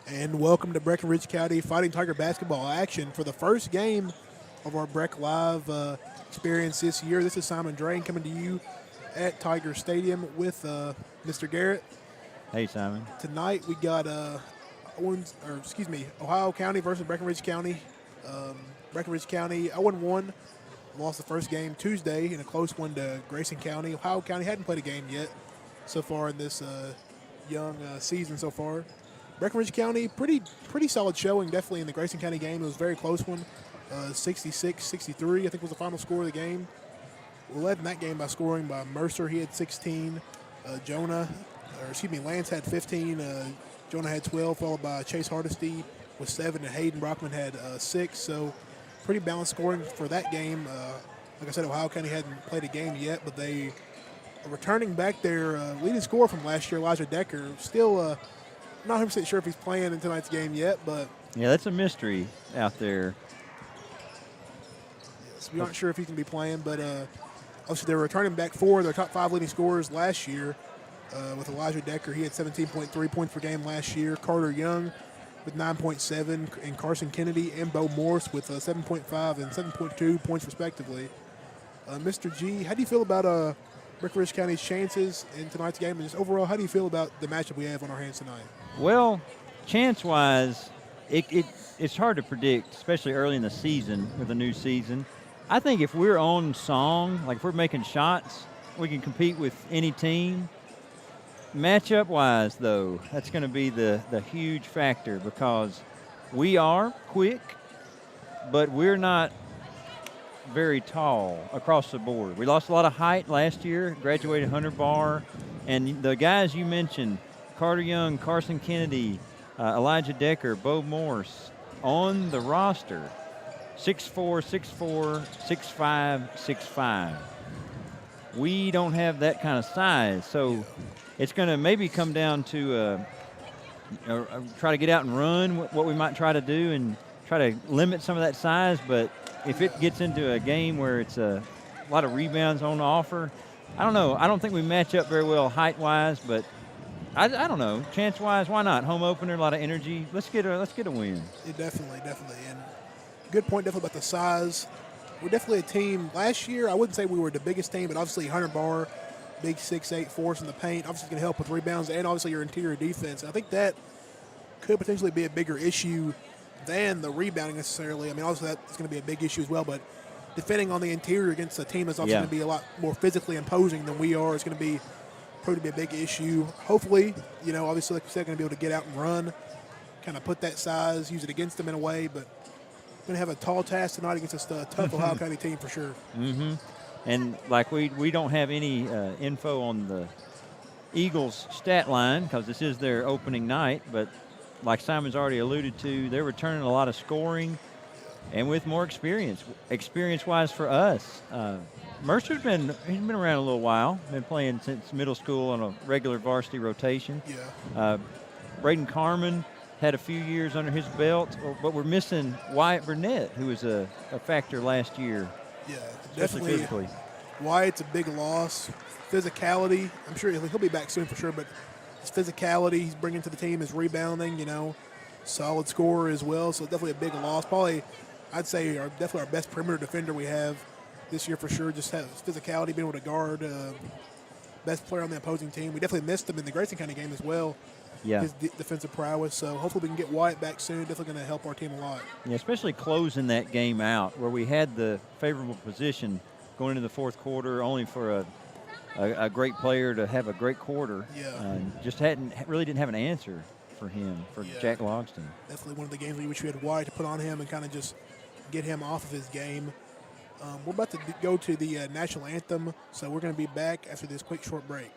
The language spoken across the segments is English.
And welcome to Breckenridge County Fighting Tiger basketball action for the first game of our Breck Live experience this year. This is Simon Drain coming to you at Tiger Stadium with Mr. Garrett. Hey, Simon. Tonight we got Ohio County versus Breckenridge County. Breckenridge County 0-1, lost the first game Tuesday in a close one to Grayson County. Ohio County hadn't played a game yet so far in this young season so far. Breckenridge County, pretty solid showing, definitely in the Grayson County game. It was a very close one, 66-63, I think was the final score of the game. We led in that game by scoring by Mercer. He had 16. Lance had 15. Jonah had 12, followed by Chase Hardesty with 7, and Hayden Brockman had 6. So pretty balanced scoring for that game. Like I said, Ohio County hadn't played a game yet, but they are returning back their leading scorer from last year, Elijah Decker. Still not 100% sure if he's playing in tonight's game yet, but Yeah, that's a mystery out there. yes, we aren't sure if he's going to be playing. But obviously, they were returning back 4 of their top 5 leading scorers last year with Elijah Decker. He had 17.3 points per game last year. Carter Young with 9.7, and Carson Kennedy and Bo Morse with 7.5 and 7.2 points respectively. Mr. G, how do you feel about Breckenridge County's chances in tonight's game? And just overall, how do you feel about the matchup we have on our hands tonight? Well, chance-wise, it's hard to predict, especially early in the season with a new season. I think if we're on song, like if we're making shots, we can compete with any team. Matchup-wise, though, that's going to be the huge factor because we are quick, but we're not very tall across the board. We lost a lot of height last year, graduated Hunter Barr, and the guys you mentioned, Carter Young, Carson Kennedy, Elijah Decker, Bo Morse, on the roster, 6'4", 6'4", 6'5", 6'5". We don't have that kind of size, so it's going to maybe come down to try to get out and run, what we might try to do, and try to limit some of that size. But if it gets into a game where it's a lot of rebounds on offer, I don't know. I don't think we match up very well height-wise, but I don't know. Chance-wise, why not? Home opener, a lot of energy. Let's get a win. Yeah, definitely. And good point definitely about the size. We're definitely a team. Last year, I wouldn't say we were the biggest team, but obviously Hunter Barr, big 6'8" force in the paint, obviously going to help with rebounds and obviously your interior defense. I think that could potentially be a bigger issue than the rebounding necessarily. I mean, obviously that's going to be a big issue as well, but defending on the interior against a team that's obviously going to be a lot more physically imposing than we are is going to be probably be a big issue. Hopefully, obviously, like you said, going to be able to get out and run, kind of put that size, use it against them in a way, but going to have a tall task tonight against this tough Ohio County team for sure. Mm-hmm. And like we don't have any info on the Eagles stat line because this is their opening night, but like Simon's already alluded to, they're returning a lot of scoring and with more experience-wise for us. Mercer's been around a little while, been playing since middle school on a regular varsity rotation. Yeah. Braden Carmen had a few years under his belt, but we're missing Wyatt Burnett, who was a factor last year. Yeah, especially definitely. Physically. Wyatt's a big loss. Physicality, I'm sure he'll be back soon for sure, but his physicality he's bringing to the team, his rebounding, solid scorer as well, so definitely a big loss. Probably, I'd say, definitely our best perimeter defender we have this year for sure. Just has physicality, being able to guard, best player on the opposing team. We definitely missed him in the Grayson County game as well. Yeah. His defensive prowess. So hopefully we can get Wyatt back soon. Definitely going to help our team a lot. Yeah, especially closing that game out where we had the favorable position going into the fourth quarter, only for a great player to have a great quarter. Yeah. Just really didn't have an answer for him, Jack Logston. Definitely one of the games we wish we had Wyatt to put on him and kind of just get him off of his game. We're about to go to the national anthem, so we're going to be back after this quick short break.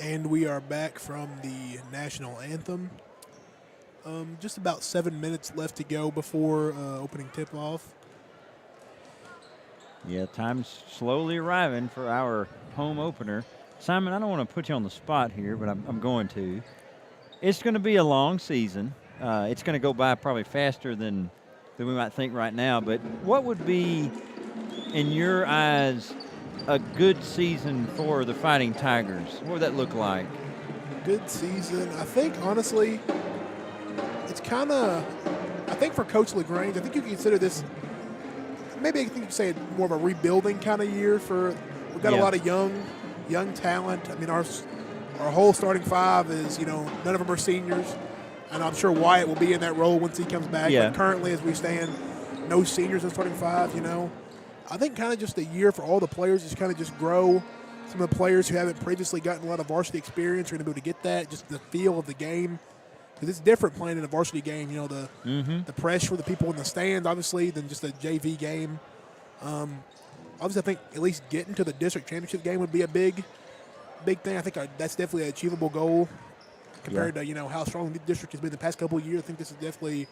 And we are back from the national anthem. Just about 7 minutes left to go before opening tip-off. Yeah, time's slowly arriving for our home opener. Simon, I don't want to put you on the spot here, but I'm going to. It's going to be a long season. It's going to go by probably faster than we might think right now. But what would be, in your eyes, a good season for the Fighting Tigers? What would that look like? Good season. I think, honestly, it's kind of, I think for Coach LaGrange, I think you can consider this, maybe I think you could say more of a rebuilding kind of year for, we've got a lot of young talent. I mean, our whole starting five is, none of them are seniors. And I'm sure Wyatt will be in that role once he comes back. Yeah. But currently, as we stand, no seniors in starting five, I think kind of just a year for all the players, just kind of just grow. Some of the players who haven't previously gotten a lot of varsity experience are going to be able to get that, just the feel of the game. Because it's different playing in a varsity game, the pressure for the people in the stands, obviously, than just a JV game. Obviously, I think at least getting to the district championship game would be a big thing. I think that's definitely an achievable goal compared to, how strong the district has been the past couple of years. I think this is definitely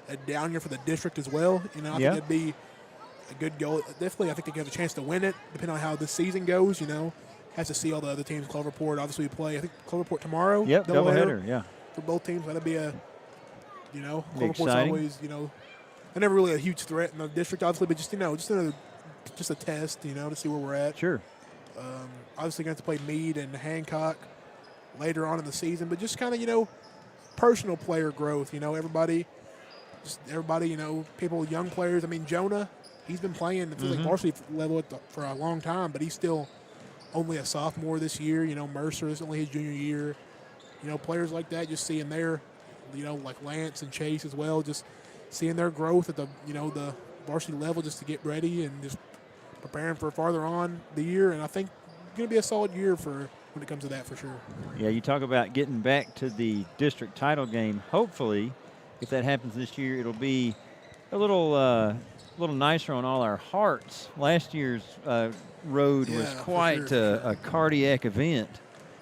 a down year for the district as well. I think it'd be a good goal. Definitely, I think they could have a chance to win it, depending on how this season goes. Has to see all the other teams. Cloverport, obviously, we play. I think Cloverport tomorrow. Yep, doubleheader. Yeah. For both teams, that'd be Cloverport's exciting. always, they're never really a huge threat in the district, obviously, but just a test, to see where we're at. Sure. Obviously, going to play Meade and Hancock later on in the season, but just kind of, personal player growth. Everybody, people, young players. I mean, Jonah. He's been playing, it feels like varsity level for a long time, but he's still only a sophomore this year. Mercer, this is only his junior year. Players like that, just seeing their, like Lance and Chase as well, just seeing their growth at the, the varsity level just to get ready and just preparing for farther on the year. And I think it's going to be a solid year when it comes to that for sure. Yeah, you talk about getting back to the district title game. Hopefully, if that happens this year, it'll be a little nicer on all our hearts. Last year's road was quite a cardiac event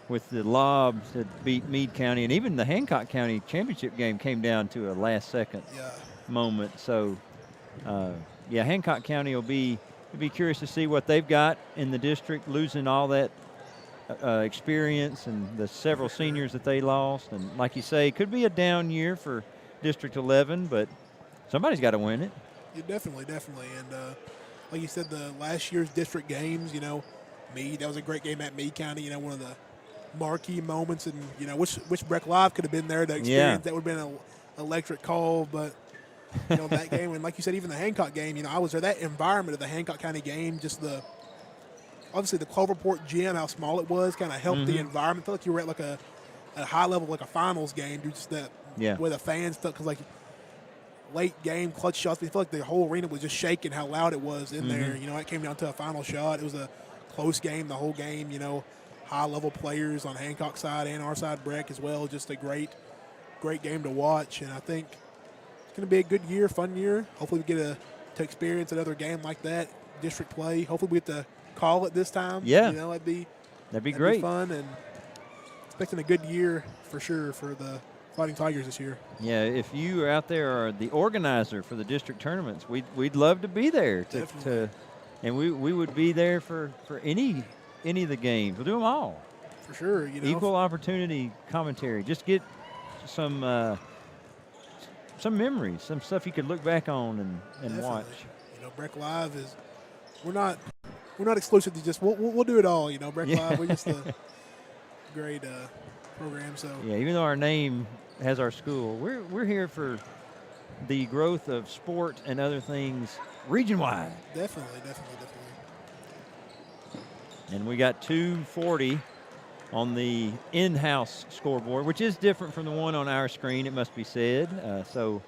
with the Lobs that beat Meade County, and even the Hancock County championship game came down to a last-second moment. So, Hancock County will be curious to see what they've got in the district, losing all that experience and the several seniors that they lost. And like you say, it could be a down year for District 11, but somebody's got to win it. Yeah, definitely. And like you said, the last year's district games, Meade, that was a great game at Meade County, one of the marquee moments. And, which Breck Live could have been there to experience. That would have been an electric call. But, that game, and like you said, even the Hancock game, I was there. That environment of the Hancock County game, just obviously the Cloverport gym, how small it was, kind of helped the environment. I felt like you were at like a high level, like a finals game, just that where the fans felt, because like late game clutch shots, I feel like the whole arena was just shaking how loud it was in there. It came down to a final shot. It was a close game the whole game. High level players on Hancock side and our side, Breck as well. Just a great game to watch, and I think it's going to be a good year, fun year. Hopefully we get to experience another game like that, district play. Hopefully we get to call it this time. Yeah. That'd be great. Be fun, and expecting a good year for sure for the Fighting Tigers this year. Yeah, if you out there are the organizer for the district tournaments, we'd love to be there and we would be there for any of the games. We'll do them all. For sure, Equal opportunity commentary. Just get some memories, some stuff you could look back on and watch. Breck Live we're not exclusive to just we'll do it all. Breck Live, we're just a great program. So even though our name has our school, we're here for the growth of sport and other things region-wide. Definitely. And we got 240 on the in-house scoreboard, which is different from the one on our screen, it must be said. So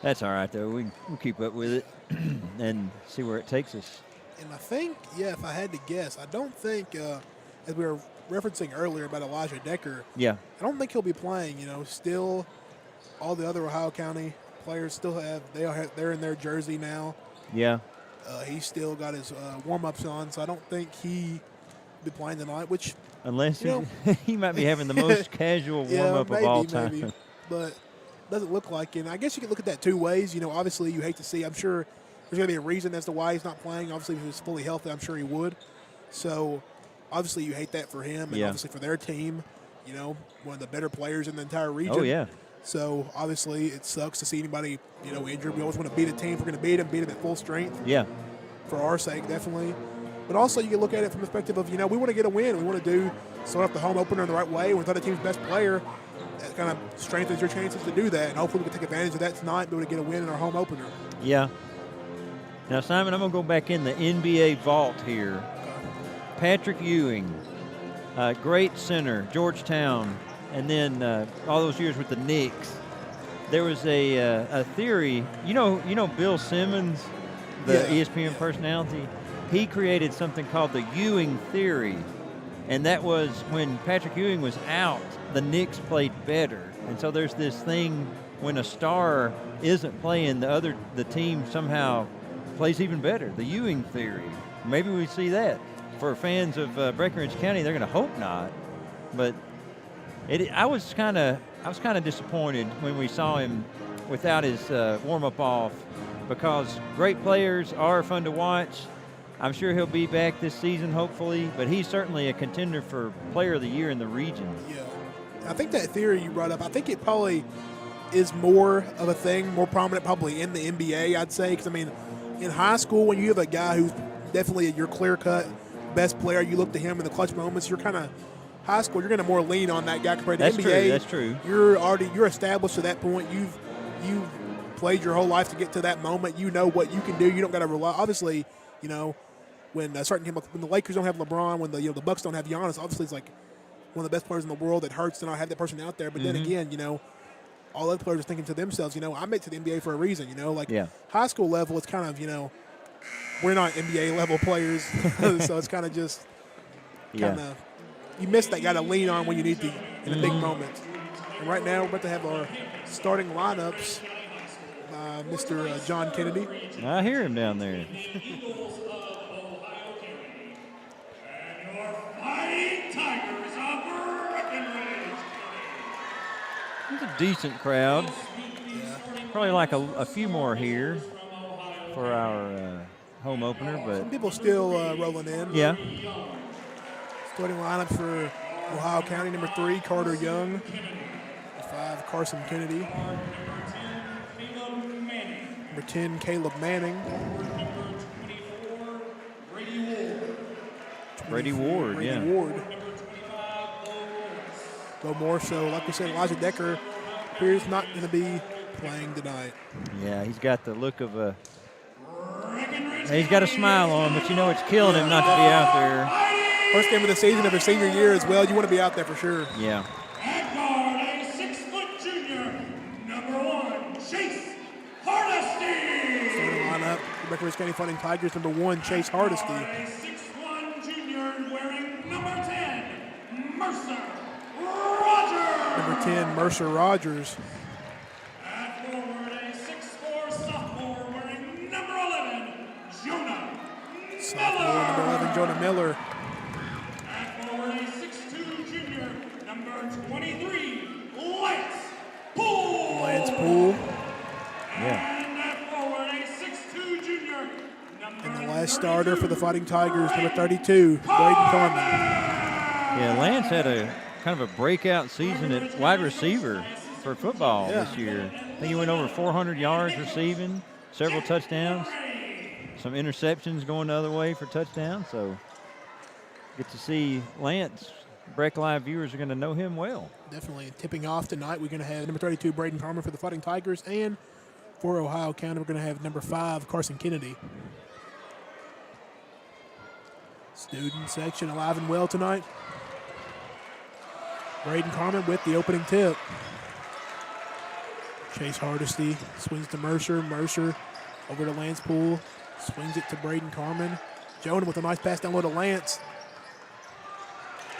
that's all right, though. We'll keep up with it and see where it takes us. And I think, if I had to guess, I don't think, as we were referencing earlier about Elijah Decker, I don't think he'll be playing. Still, all the other Ohio County players they're in their jersey now. Yeah. He's still got his warm-ups on, so I don't think he be playing tonight, which Unless you he might be having the most casual warm-up of all time. maybe, but doesn't look like it. And I guess you can look at that two ways. Obviously you hate to see. I'm sure there's going to be a reason as to why he's not playing. Obviously, if he was fully healthy, I'm sure he would. So obviously you hate that for him and obviously for their team. One of the better players in the entire region. Oh, yeah. So obviously it sucks to see anybody, injured. We always want to beat a team. If we're going to beat them at full strength. Yeah. For our sake, definitely. But also you can look at it from the perspective of, we want to get a win. We want to start off the home opener in the right way without the team's best player. That kind of strengthens your chances to do that. And hopefully we can take advantage of that tonight and be able to get a win in our home opener. Yeah. Now, Simon, I'm going to go back in the NBA vault here. Patrick Ewing, great center, Georgetown, and then all those years with the Knicks. There was a theory. You know Bill Simmons, the ESPN personality? He created something called the Ewing theory, and that was when Patrick Ewing was out, the Knicks played better. And so there's this thing when a star isn't playing, the team somehow plays even better, the Ewing theory. Maybe we see that. For fans of Breckinridge County, they're going to hope not. But I was kind of disappointed when we saw him without his warm-up off, because great players are fun to watch. I'm sure he'll be back this season, hopefully, but he's certainly a contender for Player of the Year in the region. Yeah. I think that theory you brought up, I think it probably is more of a thing, more prominent probably in the NBA, I'd say. Because, in high school, when you have a guy who's definitely your clear-cut best player, you look to him in the clutch moments, you're kind of high school, you're going to more lean on that guy compared to NBA. That's true. You're established to that point. You've played your whole life to get to that moment. You know what you can do. You don't got to rely. Obviously, when when the Lakers don't have LeBron, when the Bucks don't have Giannis, obviously it's like one of the best players in the world. It hurts to not have that person out there. But then again, all other players are thinking to themselves, I made it to the NBA for a reason. High school level, it's kind of we're not NBA level players, so it's kind of just you miss that guy to lean on when you need to in a big moment. And right now we're about to have our starting lineups. Mr. John Kennedy. I hear him down there. It's a decent crowd. Probably like a few more here for our home opener, but some people still rolling in. Yeah. Starting lineup for Ohio County, number 3, Carter Young. 5, Carson Kennedy. Number 10, Caleb Manning. Brady Ward, Brady Ward. Go more so, like we said, Elijah Decker appears not going to be playing tonight. Yeah, he's got the look of he's got a smile on, but it's killing him not to be out there. First game of the season of his senior year as well. You want to be out there for sure. Yeah. At guard, a 6-foot junior, number 1, Chase Hardesty. Starting lineup, Breckinridge County Fighting Tigers, number 1, Chase Hardesty. A 6'1" junior wearing number 10, Mercer Rogers. Number 10, Mercer Rogers. At forward, a 6'4" sophomore wearing number 11, Jonah Sophomore, number 11, Jonah Miller. At forward, a 6'2" junior, number 23, Lance Poole. Lance Poole. Yeah. And at forward, a 6'2" junior, number And the last starter for the Fighting Tigers, number 32, Braden Carmen. Yeah, Lance had a kind of a breakout season at wide receiver for football this year. I think he went over 400 yards receiving, several touchdowns, some interceptions going the other way for touchdowns. So get to see Lance. Breck Live viewers are going to know him well. Definitely. Tipping off tonight, we're going to have number 32, Braden Carmen for the Fighting Tigers, and for Ohio County, we're going to have number 5, Carson Kennedy. Student section alive and well tonight. Braden Carmen with the opening tip. Chase Hardesty swings to Mercer. Mercer over to Lance Poole. Swings it to Braden Carmen. Jonah with a nice pass down low to Lance.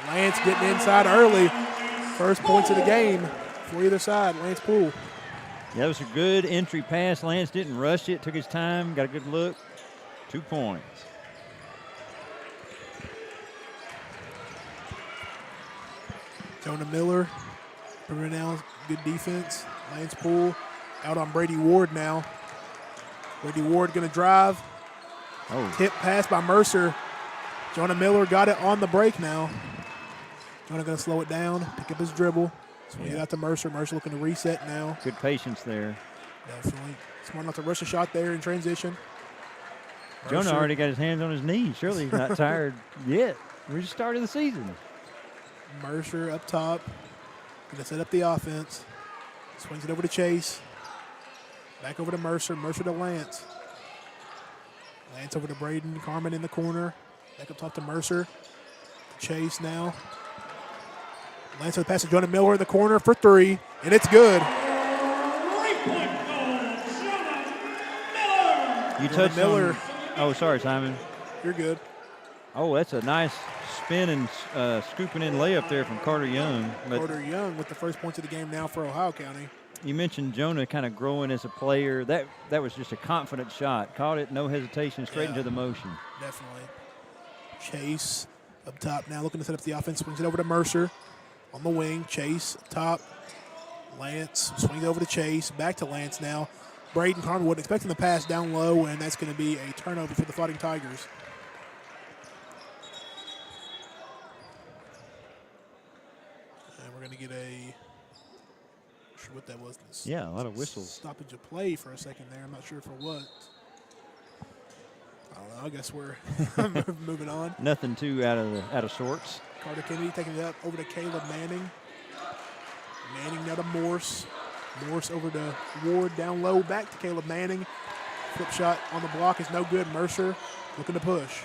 Lance getting inside early. First points of the game for either side. Lance Poole. Yeah, that was a good entry pass. Lance didn't rush it, took his time, got a good look. 2 points. Jonah Miller. Remember now, good defense. Lance Poole out on Brady Ward now. Brady Ward going to drive. Oh, Tip pass by Mercer. Jonah Miller got it on the break now. Jonah going to slow it down, pick up his dribble. Swing it out to Mercer. Mercer looking to reset now. good patience there. Definitely. Smart enough to rush a shot there in transition. Jonah Mercer. already got his hands on his knees. Surely he's not tired yet. We're just starting the season. Mercer up top. Going to set up the offense. Swings it over to Chase. Back over to Mercer. Mercer to Lance. Lance over to Braden. Carmen in the corner. Back up top to Mercer. Chase now. Lance with the pass to Jonah Miller in the corner for three, and it's good. Three-point goal, Jonah Miller. You Jonah touched Miller. on. Oh, sorry, Simon. You're good. Oh, that's a nice spin and scooping in layup there from Carter Young. But Carter Young with the first points of the game now for Ohio County. you mentioned Jonah kind of growing as a player. That was just a confident shot. Caught it, no hesitation, straight into the motion. Definitely. Chase up top now looking to set up the offense. Swings it over to Mercer on the wing. Chase up top. Lance swings over to Chase. Back to Lance now. Braden Carmen wasn't expecting the pass down low, and that's going to be a turnover for the Fighting Tigers. And we're going to get a, not sure what that was. Yeah, a lot of whistles. Stoppage of play for a second there. I'm not sure for what. I don't know. I guess we're moving on. Nothing too out of sorts. Carter Kennedy taking it up over to Caleb Manning. Manning now to Morse. Morse over to Ward down low. Back to Caleb Manning. Flip shot on the block is no good. Mercer looking to push.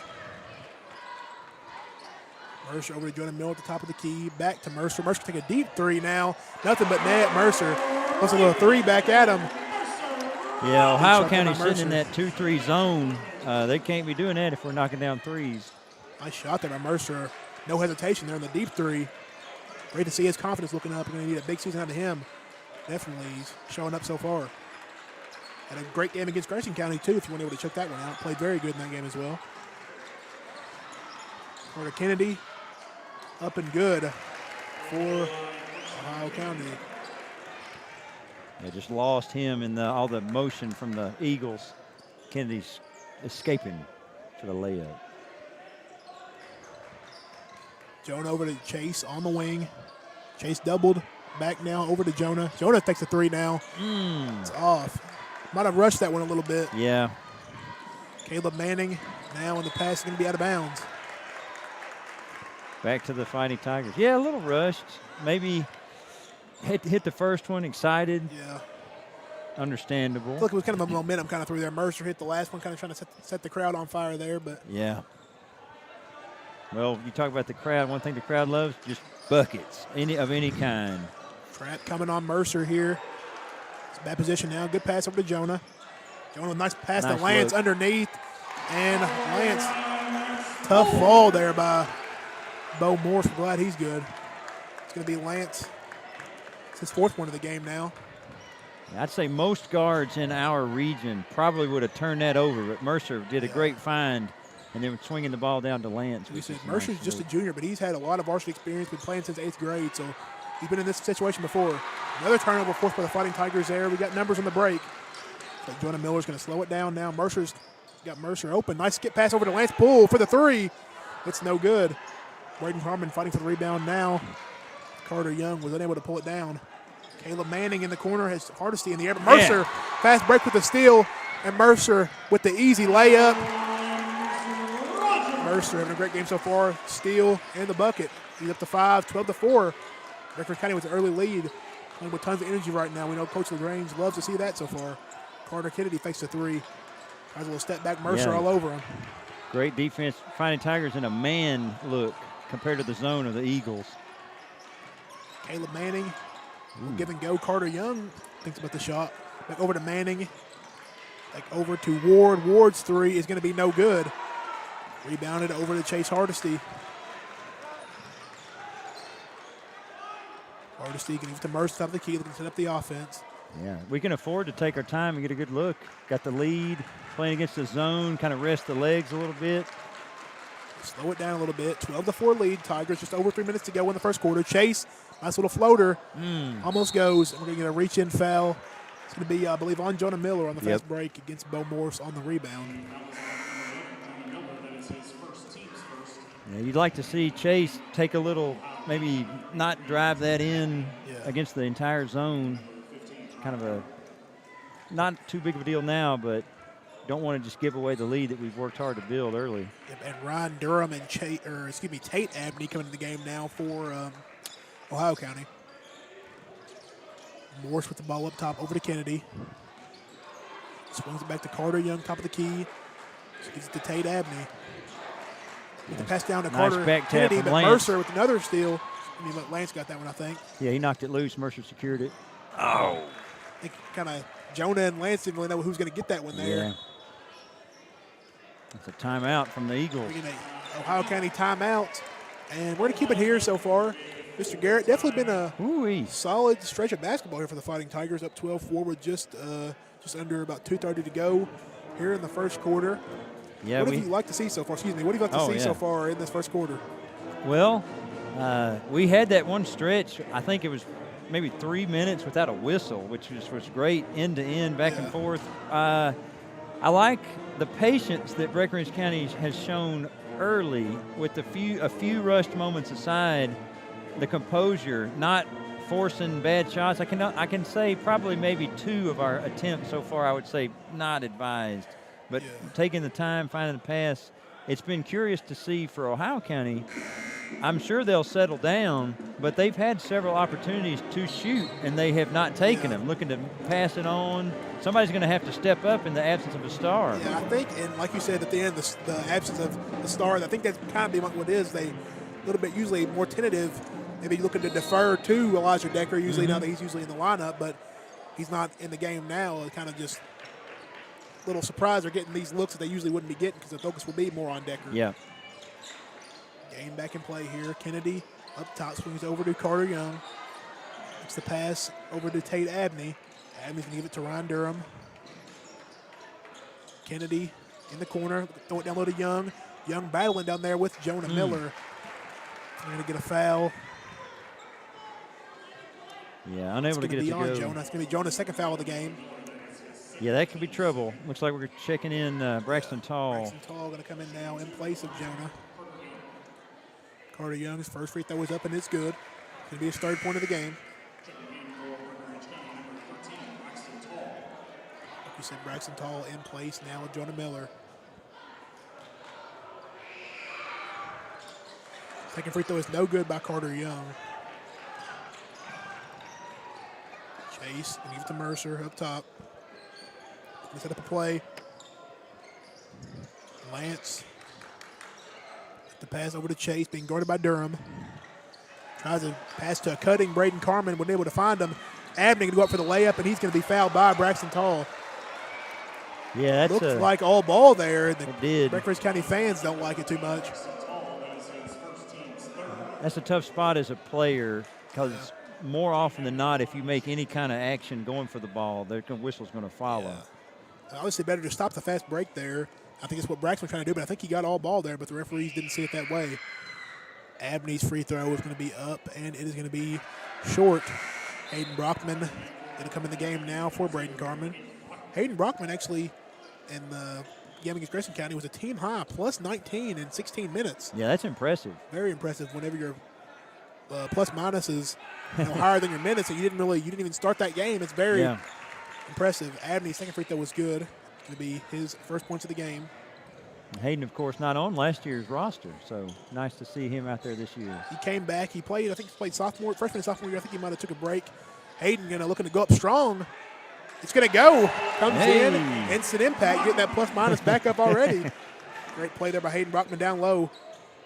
Mercer over to Jonah Miller at the top of the key. Back to Mercer. Mercer take a deep three now. Nothing but net. Mercer puts a little three back at him. Yeah, Ohio shot there County by sitting in Mercer. that 2-3 zone. They can't be doing that if we're knocking down threes. Nice shot there by Mercer. No hesitation there in the deep three. Great to see his confidence looking up. We're going to need a big season out of him. Definitely he's showing up so far. Had a great game against Grayson County, too, if you weren't able to check that one out. Played very good in that game as well. Carter Kennedy up and good for Ohio County. They just lost him in all the motion from the Eagles. Kennedy's escaping for the layup. Jonah over to Chase on the wing. Chase doubled. Back now over to Jonah. Jonah takes a three now. It's off. Might have rushed that one a little bit. Yeah. Caleb Manning now, and the pass is going to be out of bounds. Back to the Fighting Tigers. Yeah, a little rushed. Maybe hit the first one, excited, Yeah. understandable. Look, it was kind of a momentum kind of through there. Mercer hit the last one, kind of trying to set the crowd on fire there, but Yeah. Well, you talk about the crowd. One thing the crowd loves, just buckets, of any kind. trap coming on Mercer here. It's a bad position now. Good pass over to Jonah. Jonah, nice pass Nice to Lance look. underneath. And Lance, tough fall there by Bo Morse. We're glad he's good. It's going to be Lance. It's his fourth one of the game now. I'd say most guards in our region probably would have turned that over, but Mercer did a great find, and then swinging the ball down to Lance. We which said is a Mercer's nice just a look. junior, but he's had a lot of varsity experience, been playing since 8th grade, so he's been in this situation before. Another turnover forced by the Fighting Tigers there. We got numbers on the break. But Jonah Miller's going to slow it down now. Mercer's got Mercer open. Nice skip pass over to Lance Poole for the three. It's no good. Braden Harmon fighting for the rebound now. Carter Young was unable to pull it down. Caleb Manning in the corner has Hardesty in the air. But Mercer, fast break with the steal, and Mercer with the easy layup. Mercer having a great game so far. Steal and the bucket. He's up to 5, 12-4. Redford County with an early lead. Playing with tons of energy right now. We know Coach LaGrange loves to see that so far. Carter Kennedy fakes the three. Tries a little step back. Mercer Yeah. all over him. Great defense. Fighting Tigers in a man look compared to the zone of the Eagles. Caleb Manning will give and go. Carter Young thinks about the shot. Back over to Manning. Back over to Ward. Ward's three is going to be no good. Rebounded over to Chase Hardesty. Hardesty can give it to Mercer top of the key. Looking to set up the offense. Yeah, we can afford to take our time and get a good look. Got the lead, playing against the zone, kind of rest the legs a little bit. Slow it down a little bit. 12-4 lead. Tigers just over 3 minutes to go in the first quarter. Chase Nice little floater. Almost goes. We're going to get a reach-in foul. It's going to be, I believe, on Jonah Miller on the fast break against Bo Morse on the rebound. Yeah, you'd like to see Chase take a little, maybe not drive that in against the entire zone. Kind of a not too big of a deal now, but don't want to just give away the lead that we've worked hard to build early. Yep, and Ryan Durham and Tate Abney coming to the game now for Ohio County. Morse with the ball up top over to Kennedy. Swings it back to Carter Young, top of the key. Gives it to Tate Abney. With the pass down to Nice Carter back tap Kennedy, from but Lance. Mercer with another steal. I mean, Lance got that one, I think. Yeah, he knocked it loose. Mercer secured it. I think kind of Jonah and Lance didn't really know who's going to get that one there. Yeah. It's a timeout from the Eagles. We're getting a Ohio County timeout. And we're going to keep it here so far. Mr. Garrett, definitely been a Ooh-wee. solid stretch of basketball here for the Fighting Tigers, up 12-4 with just under about 2:30 to go here in the first quarter. Yeah, What have you liked to see so far? Excuse me. What have you liked to see so far in this first quarter? Well, we had that one stretch. I think it was maybe 3 minutes without a whistle, which was great, end to end, back and forth. I like the patience that Breckinridge County has shown early with a few rushed moments aside. The composure, not forcing bad shots. I can say probably maybe 2 of our attempts so far, I would say not advised. But taking the time, finding the pass, it's been curious to see for Ohio County. I'm sure they'll settle down, but they've had several opportunities to shoot, and they have not taken them, looking to pass it on. Somebody's going to have to step up in the absence of a star. Yeah, I think, and like you said at the end, the absence of the star, I think that's kind of what it is. They a little bit usually more tentative, maybe looking to defer to Elijah Decker, usually now that he's usually in the lineup, but he's not in the game now. Kind of just a little surprised they're getting these looks that they usually wouldn't be getting because the focus will be more on Decker. Yeah. Game back in play here. Kennedy up top, swings over to Carter Young. It's the pass over to Tate Abney. Abney's going to give it to Ryan Durham. Kennedy in the corner, throw it down low to Young. Young battling down there with Jonah Miller. They're going to get a foul. Yeah, unable to get it to go. Jonah. It's going to be Jonah's second foul of the game. Yeah, that could be trouble. Looks like we're checking in Braxton Tall. Braxton Tall going to come in now in place of Jonah. Carter Young's first free throw is up and it's good. Going to be his third point of the game. Like you said, Braxton Tall in place now with Jonah Miller. Second free throw is no good by Carter Young. Chase, and give it to Mercer up top. Gonna set up a play. Lance. The pass over to Chase, being guarded by Durham. Tries to pass to a cutting Braden Carmen, wasn't able to find him. Abney going to go up for the layup, and he's going to be fouled by Braxton Tall. Yeah, that's Looks like all ball there. It did. Breckinridge County fans don't like it too much. That's a tough spot as a player because more often than not, if you make any kind of action going for the ball, the whistle's going to follow. Obviously better to stop the fast break there. I think it's what Braxton was trying to do, but I think he got all ball there, but the referees didn't see it that way. Abney's free throw is going to be up, and it is going to be short. Hayden Brockman going to come in the game now for Braden Carmen. Hayden Brockman actually in the game against Grayson County was a team high, plus 19 in 16 minutes. Yeah, that's impressive. Very impressive whenever your plus minus is higher than your minutes, and you didn't even start that game. It's very impressive. Abney's second free throw was good. Going to be his first points of the game. Hayden, of course, not on last year's roster, so nice to see him out there this year. He came back. He played, I think he played freshman and sophomore year. I think he might have took a break. Hayden looking to go up strong. It's going to go. Comes in. Instant impact. Getting that plus minus back up already. Great play there by Hayden Brockman down low.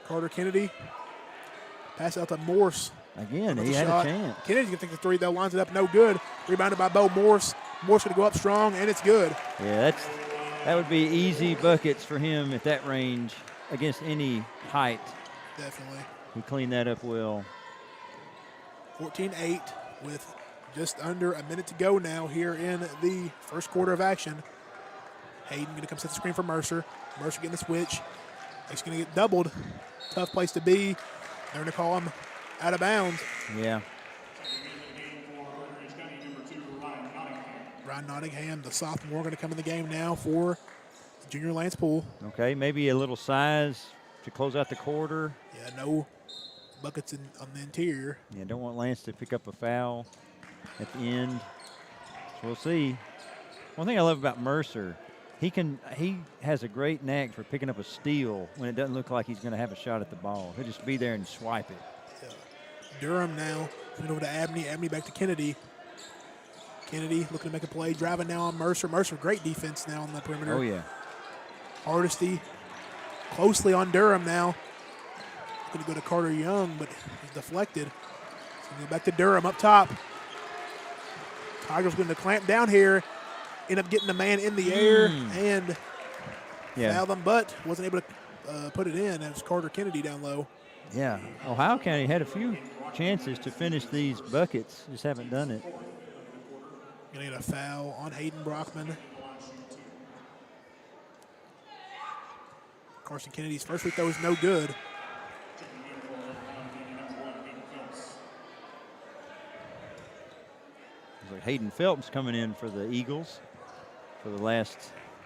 Carter Kennedy. Pass out to Morse. Again, he had a chance. Kennedy's going to take the three, though. Lines it up. No good. Rebounded by Bo Morse. Morse going to go up strong, and it's good. Yeah, that would be easy buckets for him at that range against any height. Definitely. He cleaned that up well. 14-8 with just under a minute to go now here in the first quarter of action. Hayden going to come set the screen for Mercer. Mercer getting the switch. He's going to get doubled. Tough place to be. They're going to call him out of bounds. Yeah. Ryan Nottingham, the sophomore, going to come in the game now for junior Lance Poole. Okay, maybe a little size to close out the quarter. Yeah, no buckets on the interior. Yeah, don't want Lance to pick up a foul at the end. So we'll see. One thing I love about Mercer, he has a great knack for picking up a steal when it doesn't look like he's going to have a shot at the ball. He'll just be there and swipe it. Yeah. Durham now coming over to Abney. Abney back to Kennedy. Kennedy looking to make a play, driving now on Mercer. Mercer, great defense now on the perimeter. Oh, yeah. Hardesty closely on Durham now. Going to go to Carter Young, but he's deflected. So back to Durham up top. Tigers going to clamp down here. End up getting the man in the air and fouled him, but wasn't able to put it in. That was Carter Kennedy down low. Yeah. Ohio County had a few chances to finish these buckets, just haven't done it. Going to get a foul on Hayden Brockman. Carson Kennedy's first free throw is no good. Looks like Hayden Phelps coming in for the Eagles for the last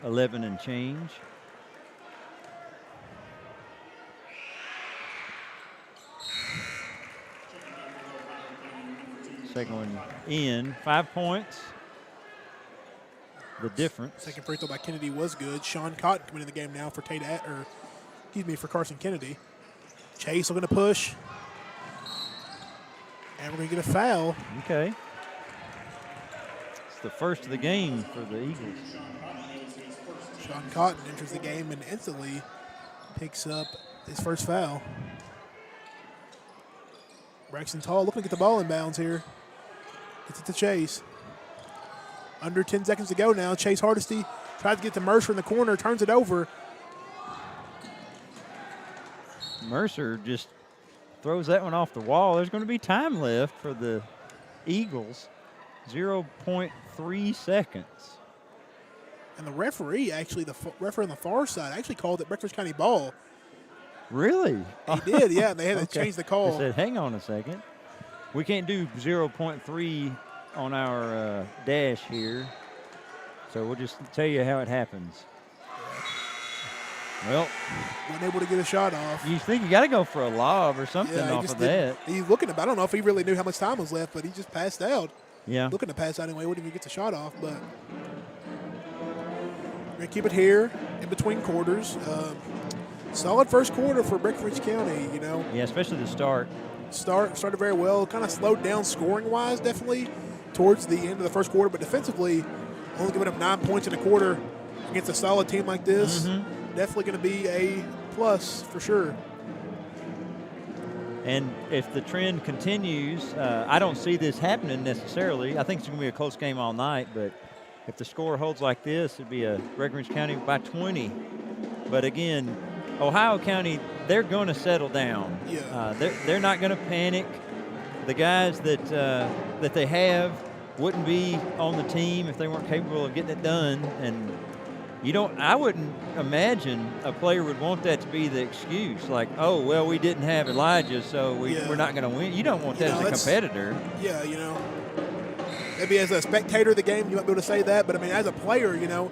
11 and change. Second one in, 5 points. The difference. Second free throw by Kennedy was good. Sean Cotton coming in the game now for for Carson Kennedy. Chase looking to push. And we're going to get a foul. Okay. It's the first of the game for the Eagles. Sean Cotton enters the game and instantly picks up his first foul. Braxton Tall looking to get the ball in bounds here. Gets it to Chase. Under 10 seconds to go now. Chase Hardesty tries to get to Mercer in the corner, turns it over. Mercer just throws that one off the wall. There's going to be time left for the Eagles. 0.3 seconds. And the referee, actually, the referee on the far side, actually called it Breckinridge County ball. Really? He did, yeah. They had to Okay. change the call. They said, hang on a second. We can't do 0.3 on our dash here. So we'll just tell you how it happens. Well, Wasn't able to get a shot off. you think you got to go for a lob or something Yeah, he off just of that. He's looking at, I don't know if he really knew how much time was left, but he just passed out. Yeah. Looking to pass out anyway, wouldn't even get the shot off, but we're going to keep it here in between quarters. Solid first quarter for Breckinridge County, you know. Yeah, especially the start. Started very well, kind of slowed down scoring-wise, definitely, towards the end of the first quarter, but defensively, only giving up 9 points in a quarter against a solid team like this. Definitely going to be a plus for sure. And if the trend continues, I don't see this happening necessarily. I think it's going to be a close game all night, but if the score holds like this, it'd be a Breckinridge County by 20. But again, Ohio County, they're going to settle down. Yeah. They're not going to panic. The guys that they have wouldn't be on the team if they weren't capable of getting it done. And I wouldn't imagine a player would want that to be the excuse. Like, oh, well, we didn't have Elijah, so we're not going to win. You don't want that as a competitor. Yeah, you know. Maybe as a spectator of the game, you might be able to say that. But, I mean, as a player, you know,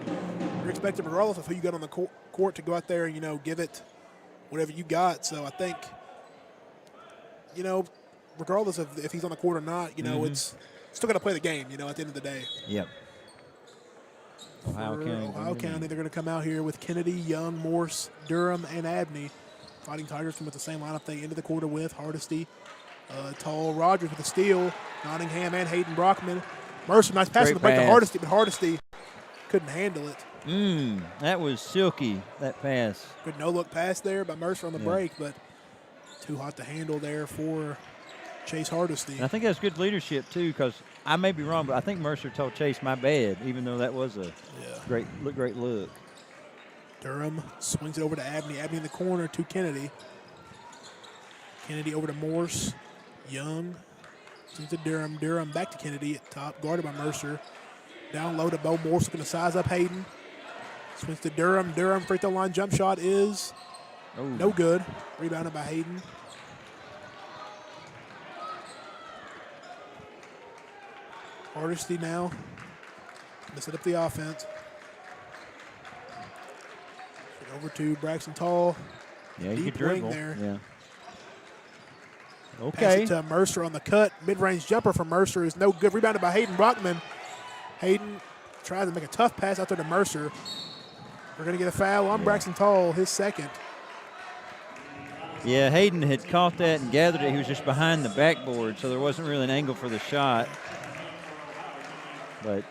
you're expected, regardless of who you got on the court, to go out there and, you know, give it whatever you got. So I think, you know, regardless of if he's on the court or not, you know, it's still got to play the game, you know, at the end of the day. Yep. Ohio County, they're going to come out here with Kennedy, Young, Morse, Durham, and Abney. Fighting Tigers come with the same lineup they ended the quarter with. Hardesty, Tall, Rogers with a steal. Nottingham and Hayden Brockman. Mercer, nice pass on the break to Hardesty, but Hardesty couldn't handle it. That was silky, that pass. Good no-look pass there by Mercer on the break, but too hot to handle there for Chase Hardesty. And I think that's good leadership, too, because I may be wrong, but I think Mercer told Chase, my bad, even though that was a great look. Durham swings it over to Abney. Abney in the corner to Kennedy. Kennedy over to Morse. Young swings to Durham. Durham back to Kennedy at top, guarded by Mercer. Down low to Bo Morse, looking to size up Hayden. Swings to Durham. Durham free throw line jump shot is no good. Rebounded by Hayden. Hardesty now to set up the offense. Over to Braxton Tall. Yeah, he Deep could dribble. wing there. Yeah. Pass Okay. it to Mercer on the cut. Mid-range jumper from Mercer is no good. Rebounded by Hayden Brockman. Hayden tries to make a tough pass out there to Mercer. We're going to get a foul on Braxton Tall, his second. Yeah, Hayden had caught that and gathered it. He was just behind the backboard, so there wasn't really an angle for the shot. But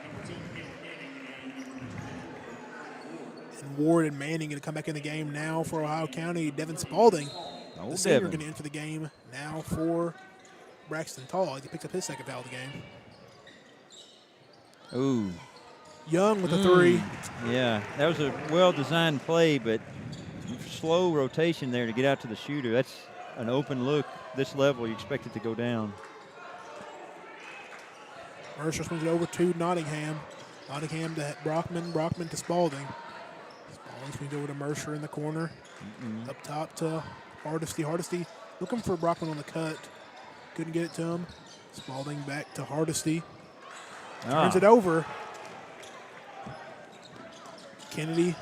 And Ward and Manning going to come back in the game now for Ohio County. Devin Spalding, the senior, Devin. going to enter the game now for Braxton Tall. He picks up his second foul of the game. Ooh. Young with the three. Yeah, that was a well-designed play, but slow rotation there to get out to the shooter. That's an open look. This level, you expect it to go down. Mercer swings it over to Nottingham. Nottingham to Brockman. Brockman to Spalding. Spalding swings over to Mercer in the corner. Up top to Hardesty. Hardesty looking for Brockman on the cut. Couldn't get it to him. Spalding back to Hardesty. Turns it over. Kennedy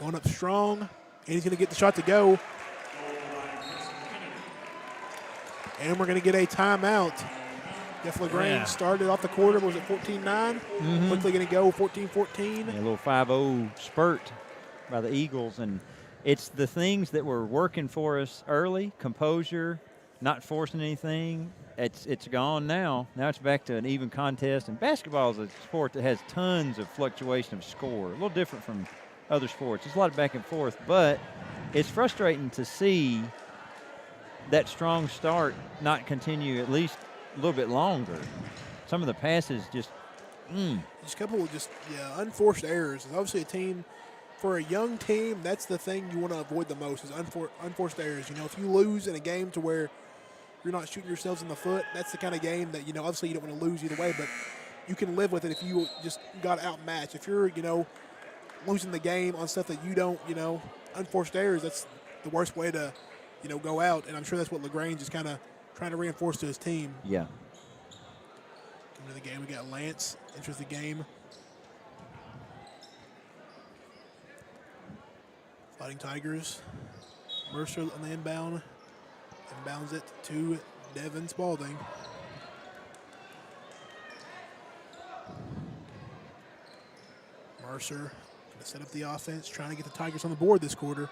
going up strong. And he's going to get the shot to go. And we're going to get a timeout. Jeff LaGrange started off the quarter. Was it 14-9? Quickly going to go 14-14. Yeah, a little 5-0 spurt by the Eagles. And it's the things that were working for us early, composure, not forcing anything. It's gone now. Now it's back to an even contest. And basketball is a sport that has tons of fluctuation of score. A little different from other sports. It's a lot of back and forth. But it's frustrating to see that strong start not continue at least a little bit longer. Some of the passes just, Just a couple of unforced errors. It's obviously a team, for a young team, that's the thing you want to avoid the most is unforced errors. You know, if you lose in a game to where you're not shooting yourselves in the foot, that's the kind of game that, obviously you don't want to lose either way, but you can live with it if you just got outmatched. If you're, losing the game on stuff that you don't, unforced errors, that's the worst way to, go out. And I'm sure that's what LaGrange is kind of trying to reinforce to his team. yeah. Coming to the game, we got Lance enters the game. Fighting Tigers. Mercer on the inbound. Inbounds it to Devin Spalding. Mercer going to set up the offense, trying to get the Tigers on the board this quarter.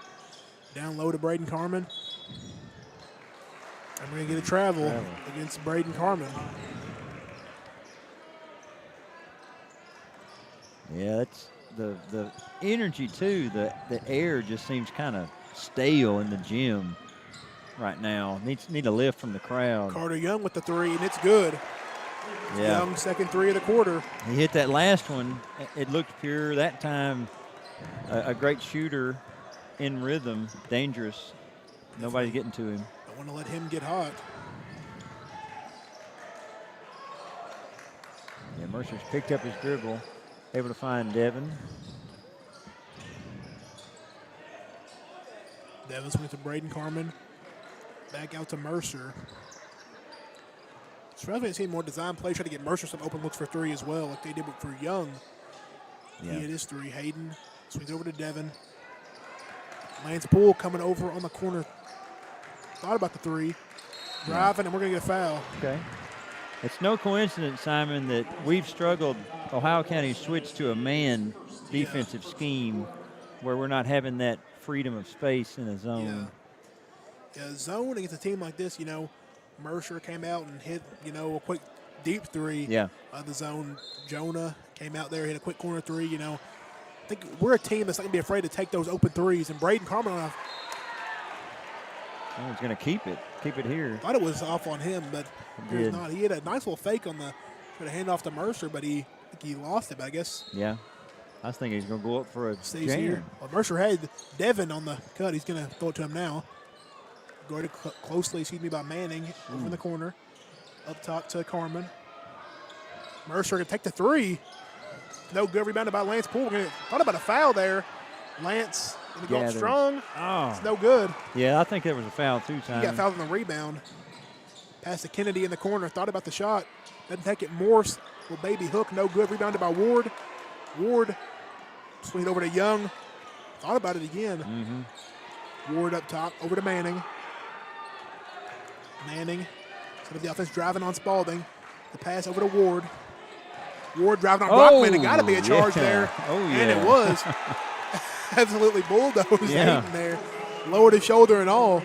Down low to Braden Carmen. And we're going to get a travel against Braden Carmen. Yeah, that's the energy too. The air just seems kind of stale in the gym right now. Need a lift from the crowd. Carter Young with the three, and it's good. Yeah, Young second three of the quarter. he hit that last one. It looked pure that time. A great shooter, in rhythm, dangerous. Nobody's getting to him. Don't want to let him get hot. Yeah, Mercer's picked up his dribble, able to find Devin. Devin swings to Braden Carmen. Back out to Mercer. Surprised we haven't seen more design play. Try to get Mercer some open looks for three as well, like they did for Young. Yeah. He hit his three. Hayden swings over to Devin. Lance Poole coming over on the corner. Thought about the three. Driving, and we're going to get a foul. Okay. It's no coincidence, Simon, that we've struggled. Ohio County switched to a man defensive scheme where we're not having that freedom of space in the zone. Yeah, zone against a team like this, Mercer came out and hit, a quick deep three. Yeah. The zone. Jonah came out there, hit a quick corner three. I think we're a team that's not going to be afraid to take those open threes. And Braden Carmen, I Oh, he's going to keep it here. thought it was off on him, but It it was did. not. He had a nice little fake on try to hand off to Mercer, but I think he lost it. But I guess Yeah. I was thinking he's going to go up for a stays jam. here. Well, Mercer had Devin on the cut. He's going to throw it to him now. Guarded closely, by Manning over in the corner. Up top to Carmen. Mercer going to take the three. No good, rebounded by Lance Poole. Thought about a foul there. Lance going to go up Gathers. strong. Oh. It's no good. Yeah, I think there was a foul too, He Simon. got fouled on the rebound. Pass to Kennedy in the corner. Thought about the shot. Doesn't take it. Morse Little baby hook, no good. Rebounded by Ward. Ward swing it over to Young. Thought about it again. Ward up top, over to Manning. Manning, set up the offense, driving on Spalding. The pass over to Ward. Ward driving on Brockman. It got to be a charge there. Oh, yeah. And it was. Absolutely bulldozed Yeah. Hayden there. Lowered his shoulder and all.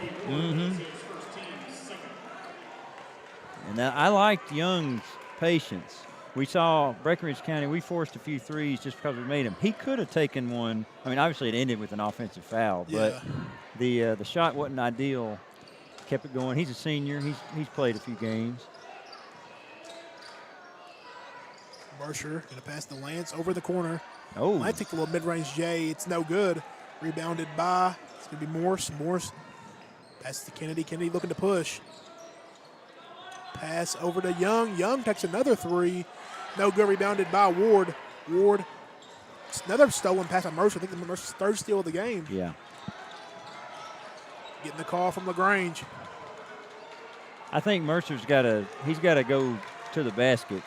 And I liked Young's patience. We saw Breckenridge County, we forced a few threes just because we made them. He could have taken one. I mean, obviously it ended with an offensive foul, but the shot wasn't ideal. Kept it going. He's a senior. He's played a few games. Mercer going to pass to Lance over the corner. Oh, Lance took a little mid-range J. It's no good. Rebounded by, it's going to be Morse. Morse passes to Kennedy. Kennedy looking to push. Pass over to Young. Young takes another three. No good. Rebounded by Ward. Ward. It's another stolen pass by Mercer. I think Mercer's third steal of the game. yeah. Getting the call from LaGrange. I think Mercer's got to go to the basket,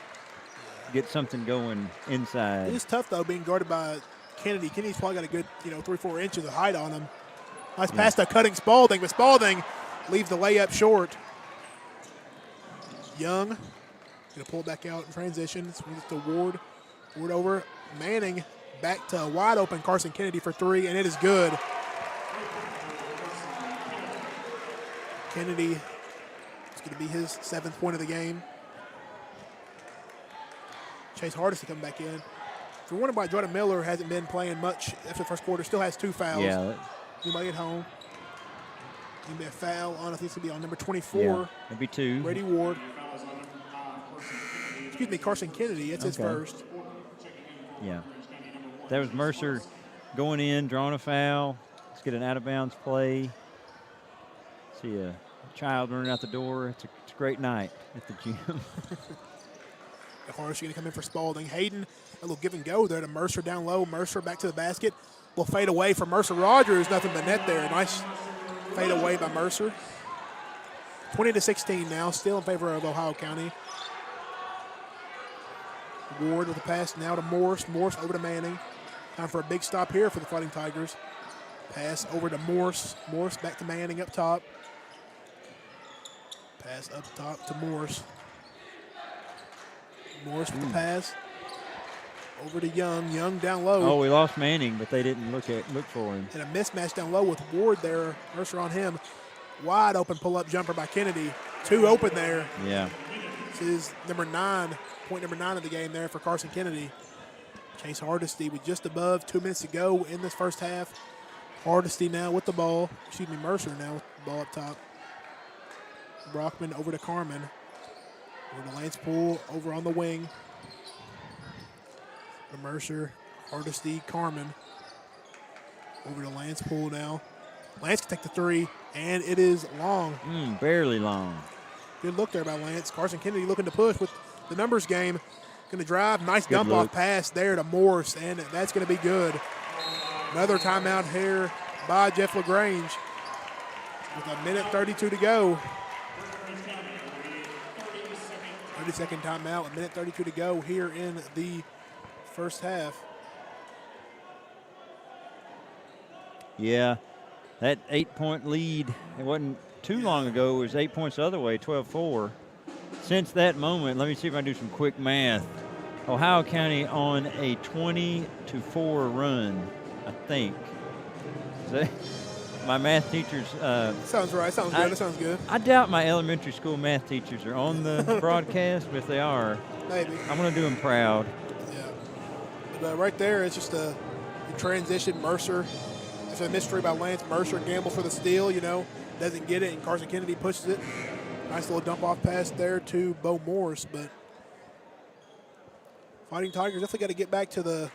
get something going inside. It is tough, though, being guarded by Kennedy. Kennedy's probably got a good, 3-4 inches of height on him. Nice pass to cutting Spalding, but Spalding leaves the layup short. Young going to pull it back out in transition. Swings it to Ward. Ward over. Manning back to wide open Carson Kennedy for three, and it is good. Kennedy, it's going to be his 7th point of the game. Chase Hardesty coming back in. If you're wondering why Jordan Miller hasn't been playing much after the first quarter, still has 2 fouls. Yeah. Anybody at home? Going to be a foul on, I think it's going to be on number 24. Yeah, it'd be 2. Brady Ward. Excuse me, Carson Kennedy. That's his Okay. first. Yeah. That was Mercer going in, drawing a foul. Let's get an out-of-bounds play. See a child running out the door. It's a great night at the gym. Hardesty going to come in for Spalding. Hayden, a little give and go there to Mercer down low. Mercer back to the basket. Will fade away from Mercer Rogers. Nothing but net there. Nice fade away by Mercer. 20-16 now, still in favor of Ohio County. Ward with the pass now to Morse. Morse over to Manning. Time for a big stop here for the Fighting Tigers. Pass over to Morse. Morse back to Manning up top. Pass up top to Morse. Morse with the pass. Over to Young. Young down low. Oh, we lost Manning, but they didn't look for him. And a mismatch down low with Ward there. Mercer on him. Wide open pull-up jumper by Kennedy. 2 open there. Yeah. This is number 9. Point number 9 of the game there for Carson Kennedy. Chase Hardesty with just above 2 minutes to go in this first half. Hardesty now with the ball. Excuse me, Mercer now with the ball up top. Brockman over to Carmen. Over to Lance Poole over on the wing. To Mercer, Hardesty, Carmen. Over to Lance Poole now. Lance can take the 3, and it is long. Barely long. Good look there by Lance. Carson Kennedy looking to push with the numbers game. Going to drive. Nice Good dump-off look. pass there to Morse, and that's going to be good. Another timeout here by Jeff LaGrange with 1:32 to go. 30-second timeout, 1:32 to go here in the first half. Yeah. That 8-point lead, it wasn't too long ago. It was 8 points the other way, 12-4. Since that moment, let me see if I can do some quick math. Ohio County on a 20-4 run, I think. My math teachers. Sounds right. Sounds good. That sounds good. I doubt my elementary school math teachers are on the broadcast, but if they are, Maybe. I'm going to do them proud. Yeah. But right there, it's just a transition. Mercer. It's a mystery by Lance. Mercer gambles for the steal, doesn't get it, and Carson Kennedy pushes it. Nice little dump-off pass there to Bo Morse, but Fighting Tigers definitely got to get back to the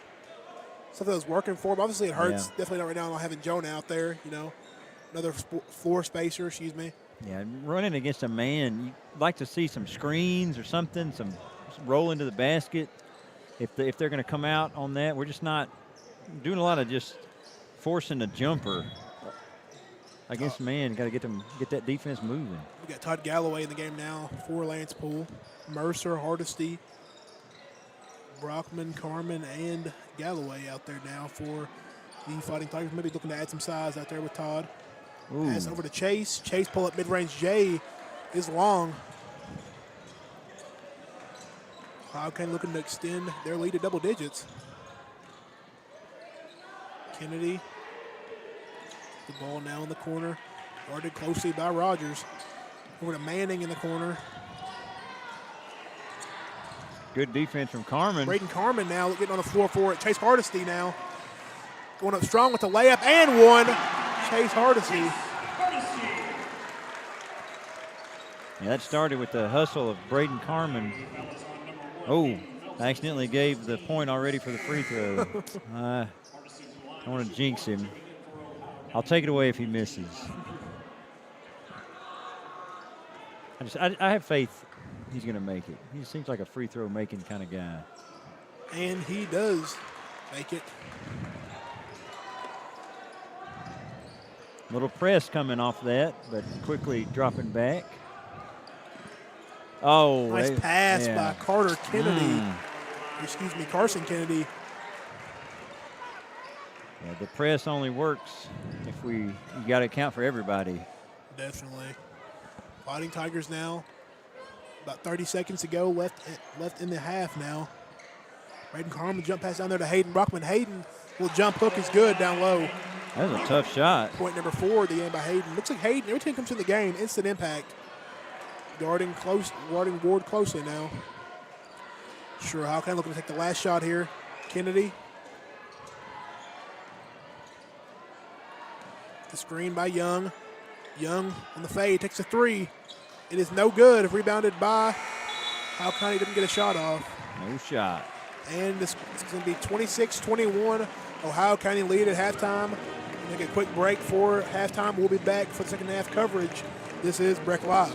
stuff that was working for them. Obviously, it hurts. Yeah. Definitely not right now not having Jonah out there, another floor spacer, excuse me. Yeah, running against a man, you'd like to see some screens or something, some roll into the basket. If they're going to come out on that, we're just not doing a lot of just forcing a jumper against man. Got to get that defense moving. We got Todd Galloway in the game now for Lance Poole. Mercer, Hardesty, Brockman, Carmen, and Galloway out there now for the Fighting Tigers. Maybe looking to add some size out there with Todd. Ooh. Pass over to Chase. Chase pull up mid-range. Jay is long. Ohio County looking to extend their lead to double digits. Kennedy. The ball now in the corner. Guarded closely by Rogers. Over to Manning in the corner. Good defense from Carmen. Braden Carmen now getting on the floor for it. Chase Hardesty now. Going up strong with the layup and one. Chase Hardesty. Yeah, that started with the hustle of Braden Carmen. Oh, I accidentally gave the point already for the free throw. I don't want to jinx him. I'll take it away if he misses. I have faith he's going to make it. He seems like a free throw making kind of guy. And he does make it. Little press coming off that, but quickly dropping back. Oh, Nice pass by Carter Kennedy. Excuse me, Carson Kennedy. Yeah, the press only works if you got to account for everybody. Definitely. Fighting Tigers now. About 30 seconds to go left in the half now. Braden Carmen jump pass down there to Hayden Brockman. Hayden will jump hook is good down low. That was a tough shot. Point number 4 at the end by Hayden. Looks like Hayden, every time he comes in the game, instant impact. Guarding Ward closely now. Sure, how can I looking to take the last shot here? Kennedy. The screen by Young. Young on the fade, takes a 3. It is no good. Rebounded by How County didn't get a shot off. No shot. And this is going to be 26-21. Ohio County lead at halftime. Make a quick break for halftime. We'll be back for the second half coverage. This is Breck Live.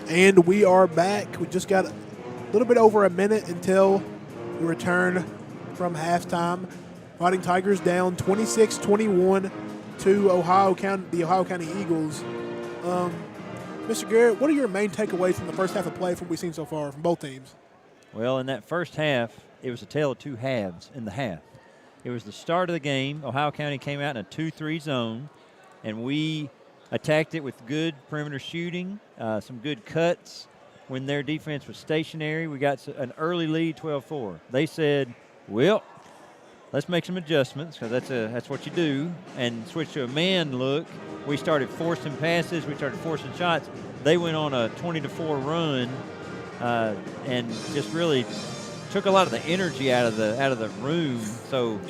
And we are back. We just got a little bit over a minute until we return from halftime. Fighting Tigers down 26-21 to the Ohio County Eagles. Mr. Garrett, what are your main takeaways from the first half of play from what we've seen so far from both teams? Well, in that first half, it was a tale of two halves in the half. It was the start of the game. Ohio County came out in a 2-3 zone, and we attacked it with good perimeter shooting, some good cuts. When their defense was stationary, we got an early lead, 12-4. They said, well, let's make some adjustments because that's what you do, and switch to a man look. We started forcing passes. We started forcing shots. They went on a 20-4 run and just really took a lot of the energy out of the room. So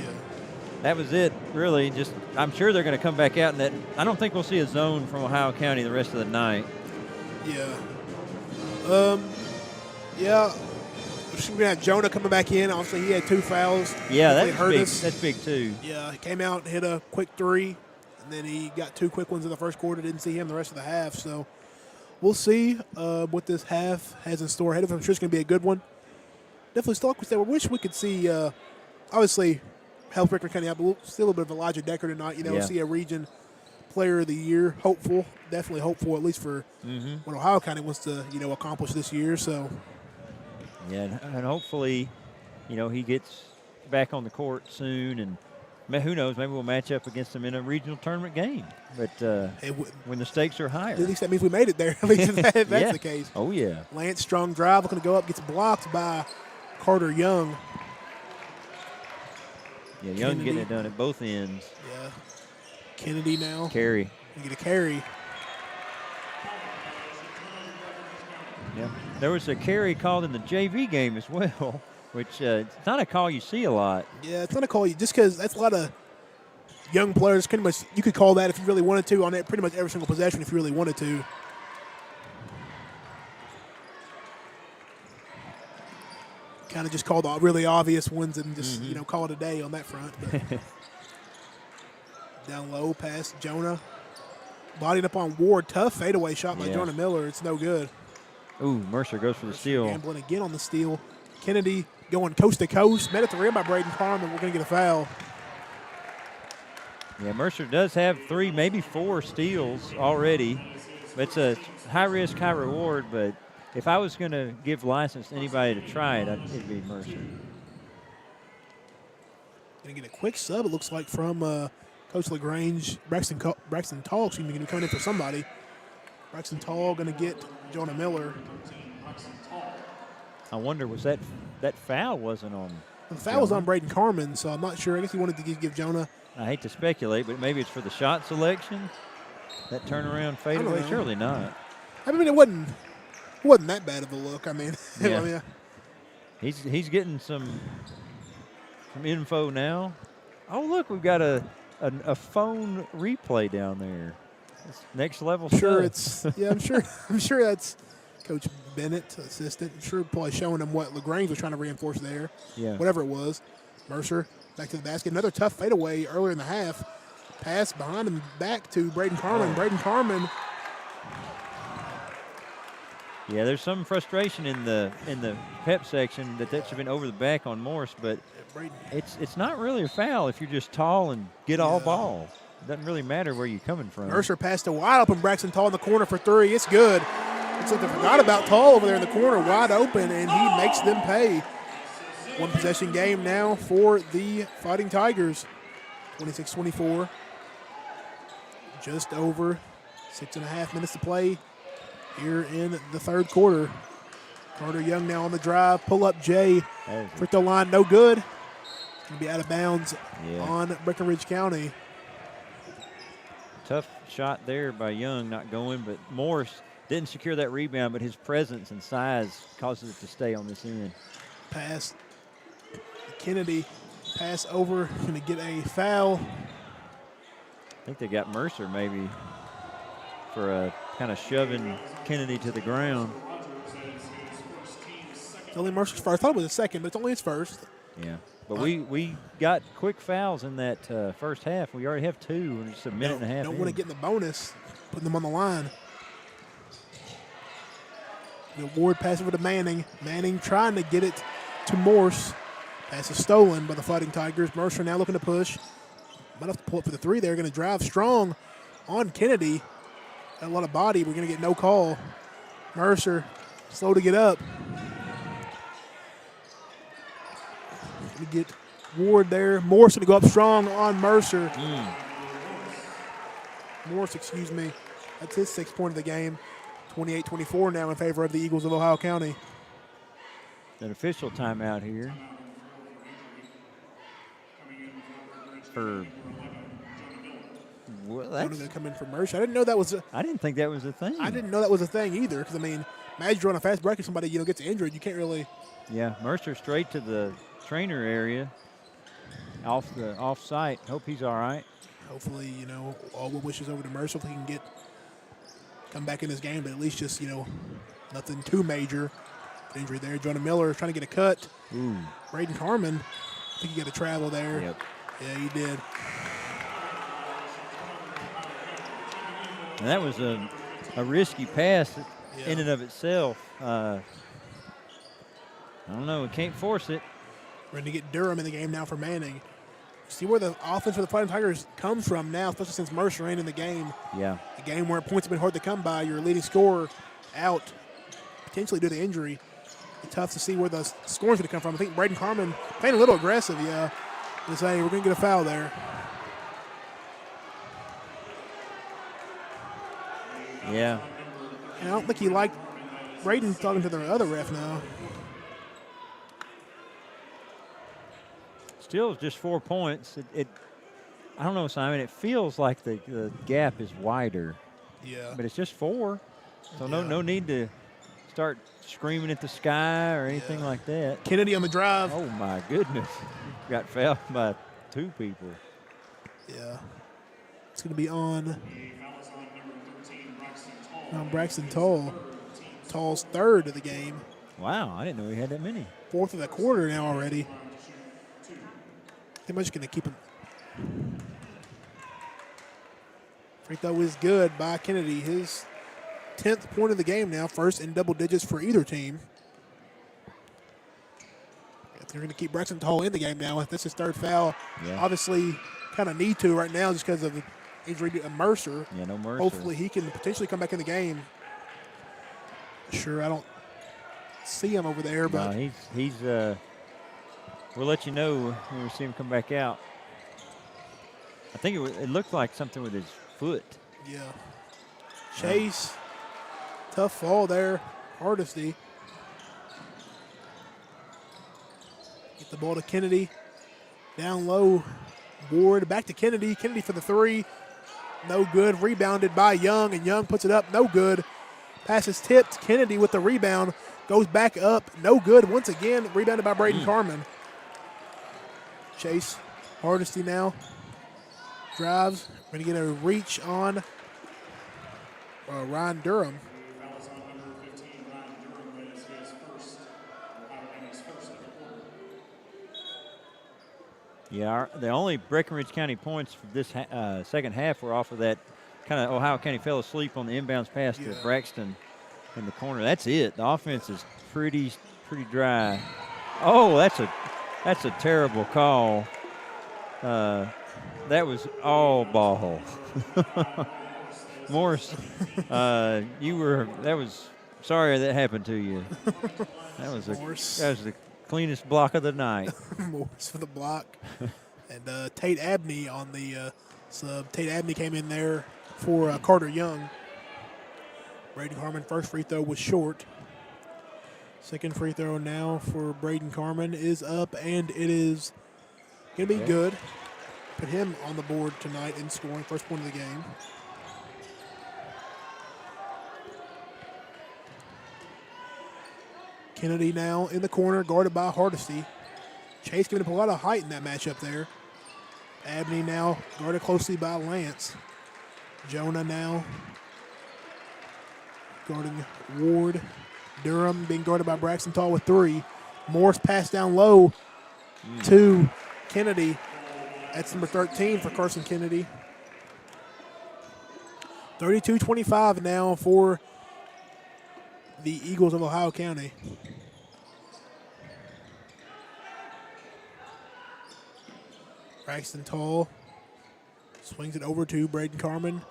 that was it, really. Just I'm sure they're going to come back out, and that I don't think we'll see a zone from Ohio County the rest of the night. Yeah. We're going to have Jonah coming back in. Obviously, he had 2 fouls. Yeah, Hopefully that's hurt big. us. That's big too. Yeah, he came out and hit a quick 3, and then he got 2 quick ones in the first quarter. Didn't see him the rest of the half. So we'll see what this half has in store ahead of him. I'm sure it's going to be a good one. Definitely still, like we said, we wish we could see, obviously, Health Ricker County out, but we'll see a little bit of Elijah Decker tonight. See a region player of the year. Hopeful, definitely hopeful, at least for what Ohio County wants to, accomplish this year. So, yeah, and hopefully, he gets back on the court soon, and who knows, maybe we'll match up against him in a regional tournament game. But when the stakes are higher. At least that means we made it there, at least if that's the case. Oh, yeah. Lance, strong drive, looking to go up, gets blocked by Carter Young. Yeah, Young getting it done at both ends. Yeah. Kennedy now. Carry. We get a carry. Yeah. There was a carry called in the JV game as well, which it's not a call you see a lot. Yeah, it's not a call you just because that's a lot of young players. Pretty much, you could call that if you really wanted to on it. Pretty much every single possession if you really wanted to. Kind of just call the really obvious ones and just call it a day on that front. But down low, past Jonah, bodying up on Ward. Tough fadeaway shot by Jonah Miller. It's no good. Ooh, Mercer goes for the steal. Gambling again on the steal. Kennedy going coast to coast. Met at the rim by Braden Carmen. We're going to get a foul. Yeah, Mercer does have 3, maybe 4 steals already. It's a high risk, high reward, but if I was going to give license to anybody to try it, it'd be Mercer. Going to get a quick sub, it looks like, from Coach LaGrange. Braxton Tall, going to be coming in for somebody. Braxton Tall going to get Jonah Miller. I wonder, was that foul wasn't on? The foul was on Braden Carmen, so I'm not sure. I guess he wanted to give Jonah. I hate to speculate, but maybe it's for the shot selection. That turnaround fadeaway, surely not. I mean, it wasn't that bad of a look. I mean, yeah. He's getting some info now. Oh, look, we've got a phone replay down there. That's next level stuff. I'm sure that's Coach Bennett, assistant. I'm sure probably showing him what LaGrange was trying to reinforce there. Yeah. Whatever it was. Mercer back to the basket. Another tough fadeaway earlier in the half. Pass behind him back to Braden Carmen. Braden Carmen. Yeah, there's some frustration in the pep section that should have been over the back on Morse, but it's not really a foul if you're just tall and get all ball. It doesn't really matter where you're coming from. Mercer passed a wide open Braxton Tall in the corner for 3. It's good. Looks like they forgot about Tall over there in the corner, wide open, and he makes them pay. One possession game now for the Fighting Tigers. 26-24. Just over 6.5 minutes to play here in the third quarter. Carter Young now on the drive. Pull up Jay. Free throw line, no good. It's going to be out of bounds on Breckenridge County. Tough shot there by Young, not going, but Morse didn't secure that rebound, but his presence and size causes it to stay on this end. Pass. Kennedy. Pass over. Going to get a foul. I think they got Mercer maybe for kind of shoving Kennedy to the ground. It's only Mercer's first. I thought it was a second, but it's only his first. Yeah. But we got quick fouls in that first half. We already have 2. We're just a minute and a half Don't in. want to get in the bonus, putting them on the line. Ward pass over to Manning. Manning trying to get it to Morse. Pass is stolen by the Fighting Tigers. Mercer now looking to push. Might have to pull up for the three there. Going to drive strong on Kennedy. Got a lot of body. We're going to get no call. Mercer slow to get up. We get Ward there. Morse going to go up strong on Mercer. Morse, excuse me. That's his 6th point of the game. 28-24 now in favor of the Eagles of Ohio County. An official timeout here for. Well, Going that's, to come in for Mercer. I didn't know that was. I didn't think that was a thing. I didn't know that was a thing either. Because I mean, imagine you're on a fast break and somebody gets injured. You can't really. Yeah, Mercer straight to the trainer area, off site. Hope he's all right. Hopefully, all the wishes over to Mercer if he can come back in this game, but at least just nothing too major. Injury there. Jonah Miller trying to get a cut. Ooh. Braden Carman, I think he got a travel there. Yep. Yeah, he did. And that was a risky pass in and of itself. I don't know. We can't force it. We're going to get Durham in the game now for Manning. See where the offense for the Fighting Tigers comes from now, especially since Mercer ain't in the game. Yeah. A game where points have been hard to come by. Your leading scorer out, potentially due to injury. It's tough to see where the scoring's going to come from. I think Braden Carman playing a little aggressive, yeah. Just saying we're going to get a foul there. Yeah. And I don't think he liked Braden talking to the other ref now. Still just 4 points. I don't know, Simon. It feels like the gap is wider. Yeah. But it's just 4. So Yeah. no need to start screaming at the sky or anything like that. Kennedy on the drive. Oh, my goodness. Got fouled by 2 people. Yeah. It's going to be on Braxton Toll. Toll's 3rd of the game. Wow, I didn't know he had that many. 4th of the quarter now already. They're just going to keep him. Free throw is good by Kennedy. His 10th point of the game now. First in double digits for either team. They're going to keep Braxton Toll in the game now. That's his 3rd foul. Yeah. Obviously, kind of need to right now just because of the injury to Mercer. Yeah, no Mercer. Hopefully he can potentially come back in the game. Sure, I don't see him over there, but No, he's we'll let you know when we see him come back out. I think it looked like something with his foot. yeah. Chase, tough fall there. Hardesty. Get the ball to Kennedy. Down low. Ward back to Kennedy. Kennedy for the 3. No good. Rebounded by Young, and Young puts it up. No good. Pass is tipped. Kennedy with the rebound. Goes back up. No good. Once again, rebounded by Braden Carman. Chase. Hardesty now. Drives. We're going to get a reach on Ryan Durham. Yeah, the only Breckenridge County points for this second half were off of that kind of Ohio County fell asleep on the inbounds pass to Braxton in the corner. That's it. The offense is pretty dry. Oh, that's a terrible call. That was all ball. Morris, sorry that happened to you. That was the cleanest block of the night. Morris for the block. And Tate Abney on the sub. Tate Abney came in there for Carter Young. Braden Carman, first free throw was short. Second free throw now for Braden Carman is up, and it is going to be good. Put him on the board tonight in scoring, first point of the game. Kennedy now in the corner, guarded by Hardesty. Chase giving up a lot of height in that matchup there. Abney now guarded closely by Lance. Jonah now guarding Ward. Durham being guarded by Braxton Tall with 3. Morse pass down low to Kennedy. That's number 13 for Carson Kennedy. 32-25 now for the Eagles of Ohio County. Braxton Tall swings it over to Braden Carmen.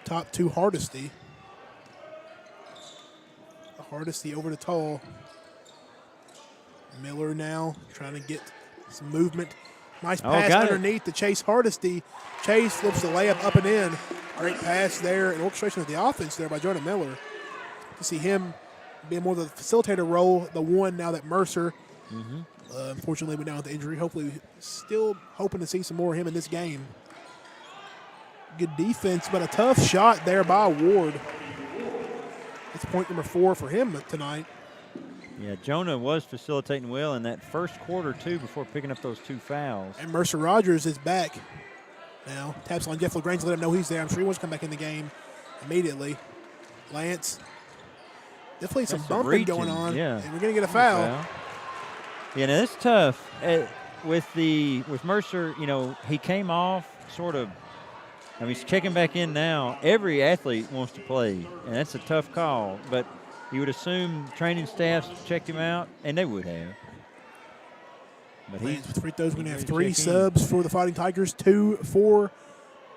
Top to Hardesty. Hardesty over to Tall. Miller now trying to get some movement. Nice pass underneath to Chase Hardesty. Chase flips the layup up and in. Great pass there and orchestration of the offense there by Jonah Miller. To see him being more of the facilitator role, the one now that Mercer unfortunately went down with the injury. Hopefully, still hoping to see some more of him in this game. Good defense, but a tough shot there by Ward. It's point number 4 for him tonight. Yeah, Jonah was facilitating well in that first quarter, too, before picking up those 2 fouls. And Mercer Rogers is back now. Taps on Jeff LaGrange to let him know he's there. I'm sure he wants to come back in the game immediately. Lance, definitely some bumping going on. Yeah. And we're going to get a foul. Yeah, now that's tough. With Mercer, you know, he came off sort of, I mean, he's checking back in now. Every athlete wants to play, and that's a tough call. But you would assume training staffs checked him out, and they would have. But Lance with free throws. We're going to have 3 subs for the Fighting Tigers, 2 for,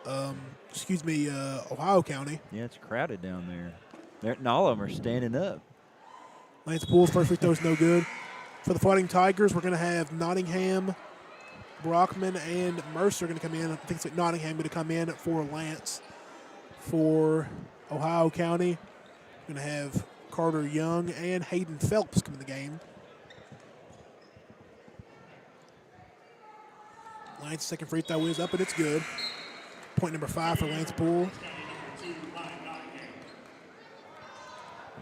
Ohio County. Yeah, it's crowded down there. And all of them are standing up. Lance Poole's first free throw is no good. For the Fighting Tigers, we're going to have Nottingham, Brockman, and Mercer going to come in. I think it's Nottingham going to come in for Lance. For Ohio County, we're going to have Carter Young and Hayden Phelps come in the game. Lance's second free throw is up, and it's good. Point number 5 for Lance Poole.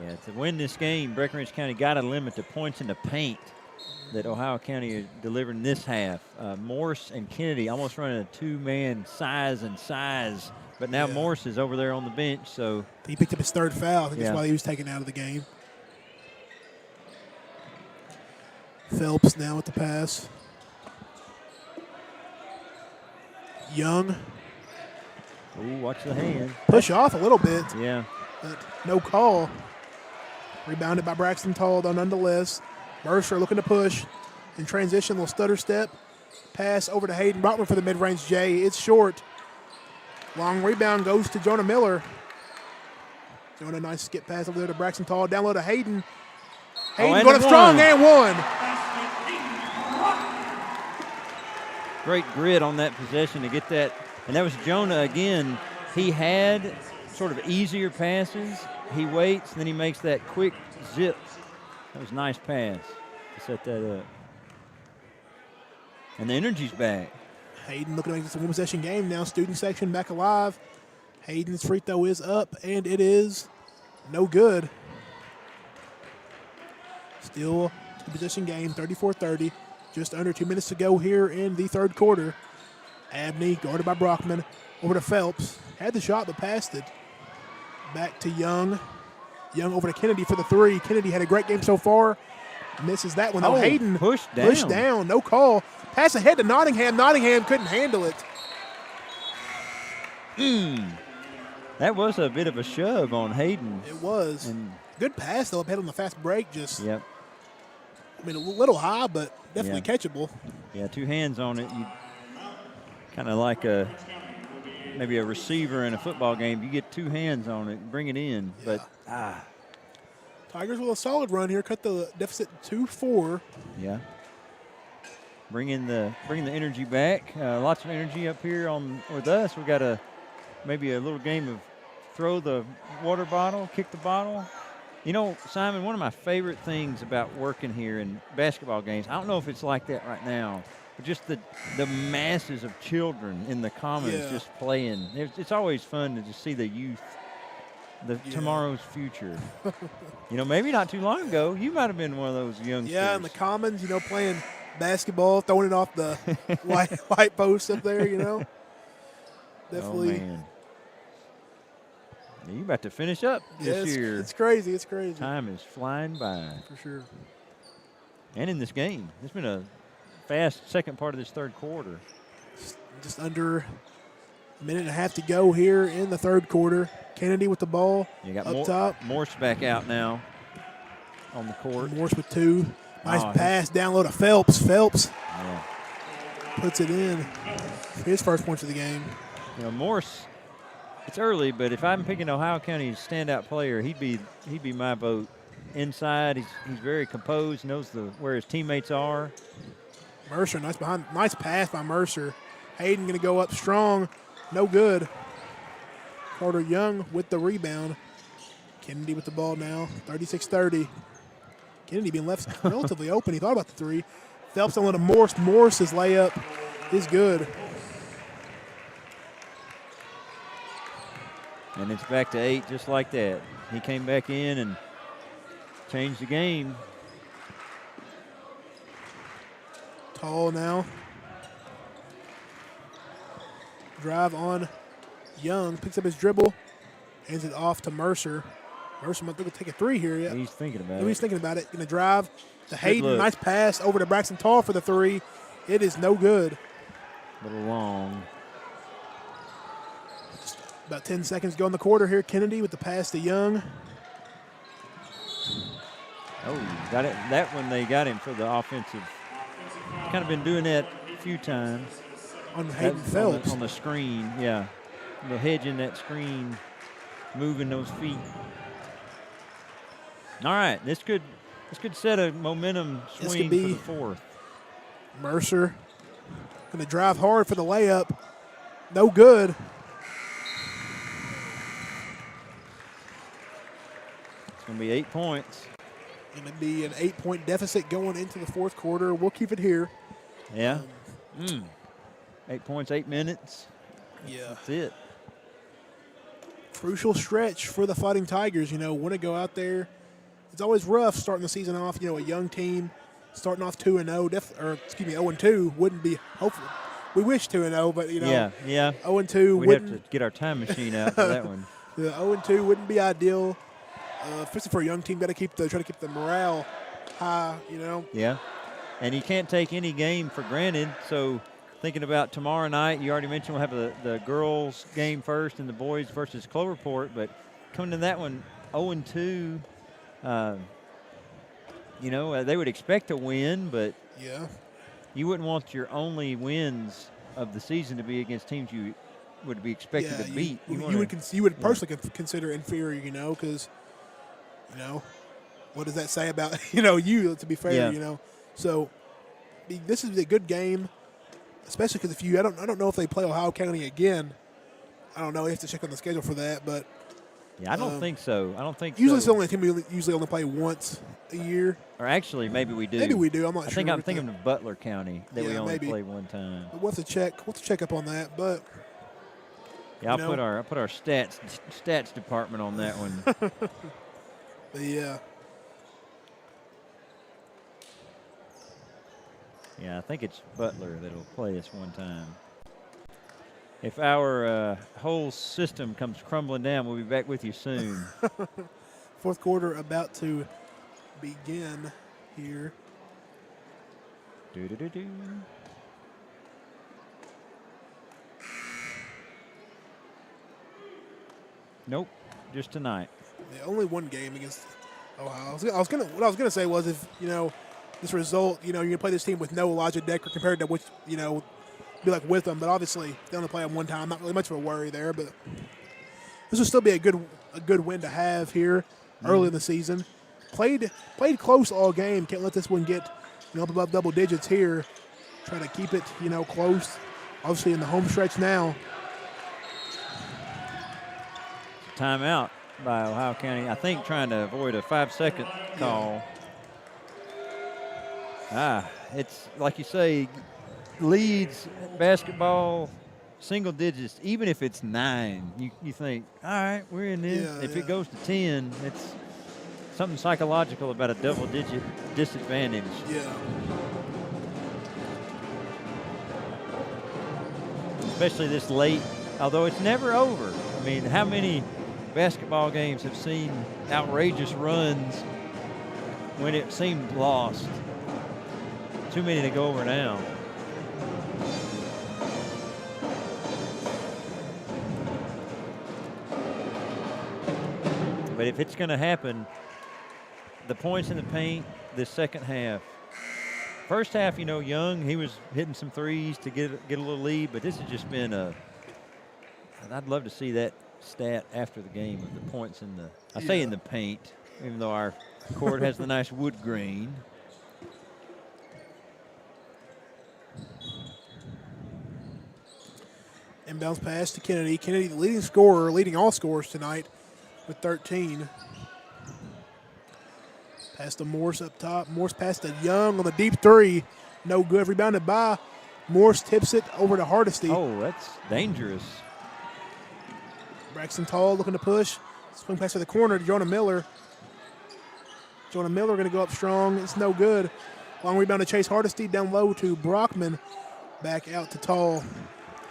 Yeah, to win this game, Breckenridge County got to limit the points in the paint that Ohio County is delivering this half. Morse and Kennedy almost running a 2-man size, but now Morse is over there on the bench. So he picked up his 3rd foul. I think that's why he was taken out of the game. Phelps now with the pass. Young. Ooh, watch the hand. Push off a little bit. Yeah. But no call. Rebounded by Braxton Tall, though, nonetheless. Mercer looking to push. In transition, little stutter step. Pass over to Hayden Brockman for the mid-range J. It's short. Long rebound goes to Jonah Miller. Jonah, nice skip pass over there to Braxton Tall. Down low to Hayden. Hayden going up strong and one. Great grit on that possession to get that. And that was Jonah again. He had sort of easier passes. He waits, then he makes that quick zip. That was a nice pass to set that up. And the energy's back. Hayden looking to make this a one-possession game now. Student section back alive. Hayden's free throw is up, and it is no good. Still two-possession game, 34-30. Just under 2 minutes to go here in the 3rd quarter. Abney guarded by Brockman. Over to Phelps. Had the shot, but passed it. Back to Young. Young over to Kennedy for the 3. Kennedy had a great game so far. Misses that one, though. Hayden pushed down. No call. Pass ahead to Nottingham. Nottingham couldn't handle it. That was a bit of a shove on Hayden. It was. And good pass, though. Up ahead on the fast break. Just, yep. I mean, a little high, but definitely catchable. Yeah, 2 hands on it. You kind of like maybe a receiver in a football game. You get 2 hands on it, bring it in. Yeah. But, Tigers with a solid run here. Cut the deficit to 4. Yeah. Bringing the energy back. Lots of energy up here with us. We got maybe a little game of throw the water bottle, kick the bottle. You know, Simon, one of my favorite things about working here in basketball games, I don't know if it's like that right now, but just the masses of children in the commons just playing. It's always fun to just see the youth, tomorrow's future. You know, maybe not too long ago, you might have been one of those youngsters. Yeah, in the commons, playing basketball, throwing it off the white post up there, Definitely. Oh, man. You about to finish up this year. It's crazy. It's crazy. Time is flying by. For sure. And in this game, it's been a fast second part of this 3rd quarter. Just under a minute and a half to go here in the 3rd quarter. Kennedy with the ball You got up top. Morse back out now. on the court. Morse with 2. Nice Oh, pass down low to Phelps. Phelps Yeah. puts it in. His first points of the game. You know, Morse, it's early, but if I'm picking Ohio County's standout player, he'd be my vote. Inside, he's very composed, knows where his teammates are. Mercer, nice pass by Mercer. Hayden going to go up strong. No good. Carter Young with the rebound. Kennedy with the ball now. 36-30. Kennedy being left relatively open. He thought about the 3. Phelps on to Morse. Morse's layup is good. And it's back to 8 just like that. He came back in and changed the game. Tall now. Drive on Young. Picks up his dribble. Hands it off to Mercer. Mercer might take a 3 here. Yeah. He's thinking about He's it. thinking about it. Going to drive to Hayden. look. Nice pass over to Braxton Tall for the 3. It is no good. A little long. About 10 seconds to go in the quarter here. Kennedy with the pass to Young. Oh, got it. That one they got him for the offensive. Kind of been doing that a few times. On Hayden That's Phelps. on the screen, yeah. The hedge in that screen, moving those feet. All right, this could set a momentum This swing could be- for the 4th. Mercer going to drive hard for the layup. No good. It's going to be 8 points. Going to be an 8-point deficit going into the 4th quarter. We'll keep it here. Yeah. 8 points, 8 minutes. Yeah. That's it. Crucial stretch for the Fighting Tigers. Want to go out there. It's always rough starting the season off. A young team starting off 2-0, 0-2 wouldn't be. Hopefully, we wish 2-0, but Yeah. 0-2 We'd wouldn't. have to get our time machine out for that one. The 0-2 wouldn't be ideal, especially for a young team. Got to try to keep the morale high. Yeah. And you can't take any game for granted. So thinking about tomorrow night, you already mentioned we'll have the girls game first and the boys versus Cloverport. But coming to that one, 0-2, they would expect a win, but Yeah. you wouldn't want your only wins of the season to be against teams you would be expected to beat. You wanna- would personally consider inferior, because, what does that say about you? To be fair, Yeah. So this is a good game, especially because I don't know if they play Ohio County again. I don't know. You have to check on the schedule for that, but Yeah, I don't think so. I don't think usually it's so. the only team we usually only play once a year. Or actually, maybe we do. Maybe we do. I'm not I sure. think I'm with thinking that. of Butler County that we Yeah, only maybe. play one time. But we'll have to check. We'll have to check up on that. But Yeah, I'll You put our stats department on that one. yeah, Yeah, I think it's Butler that'll play us one time. If our whole system comes crumbling down, we'll be back with you soon. 4th quarter about to begin here. Do-do-do-do. Nope, just tonight. Yeah, only one game against Ohio. What I was gonna say was if this result, you're gonna play this team with no Elijah Decker compared to which be like with them, but obviously they only play them one time. Not really much of a worry there, but this will still be a good win to have here early in the season. Played close all game. Can't let this one get up above double digits here. Try to keep it close. Obviously in the home stretch now. Timeout by Ohio County. I think trying to avoid a 5-second call. It's like you say, leads basketball single digits, even if it's 9. You think, all right, we're in this. Yeah, If yeah. it goes to 10, it's something psychological about a double-digit disadvantage. Yeah. Especially this late, although it's never over. I mean, how many basketball games have seen outrageous runs when it seemed lost? Too many to go over now. But if it's going to happen, the points in the paint the second half. First half, Young, he was hitting some threes to get a little lead, but this has just been and I'd love to see that stat after the game of the points in the, I say in the paint, even though our court has the nice wood grain. Inbounds pass to Kennedy. Kennedy, the leading scorer, leading all scorers tonight with 13. Pass to Morse up top. Morse pass to Young on the deep three. No good. Rebounded by Morse. Tips it over to Hardesty. Oh, that's dangerous. Braxton Tall looking to push. Swing pass to the corner to Jonah Miller. Jonah Miller going to go up strong. It's no good. Long rebound to Chase Hardesty. Down low to Brockman. Back out to Tall.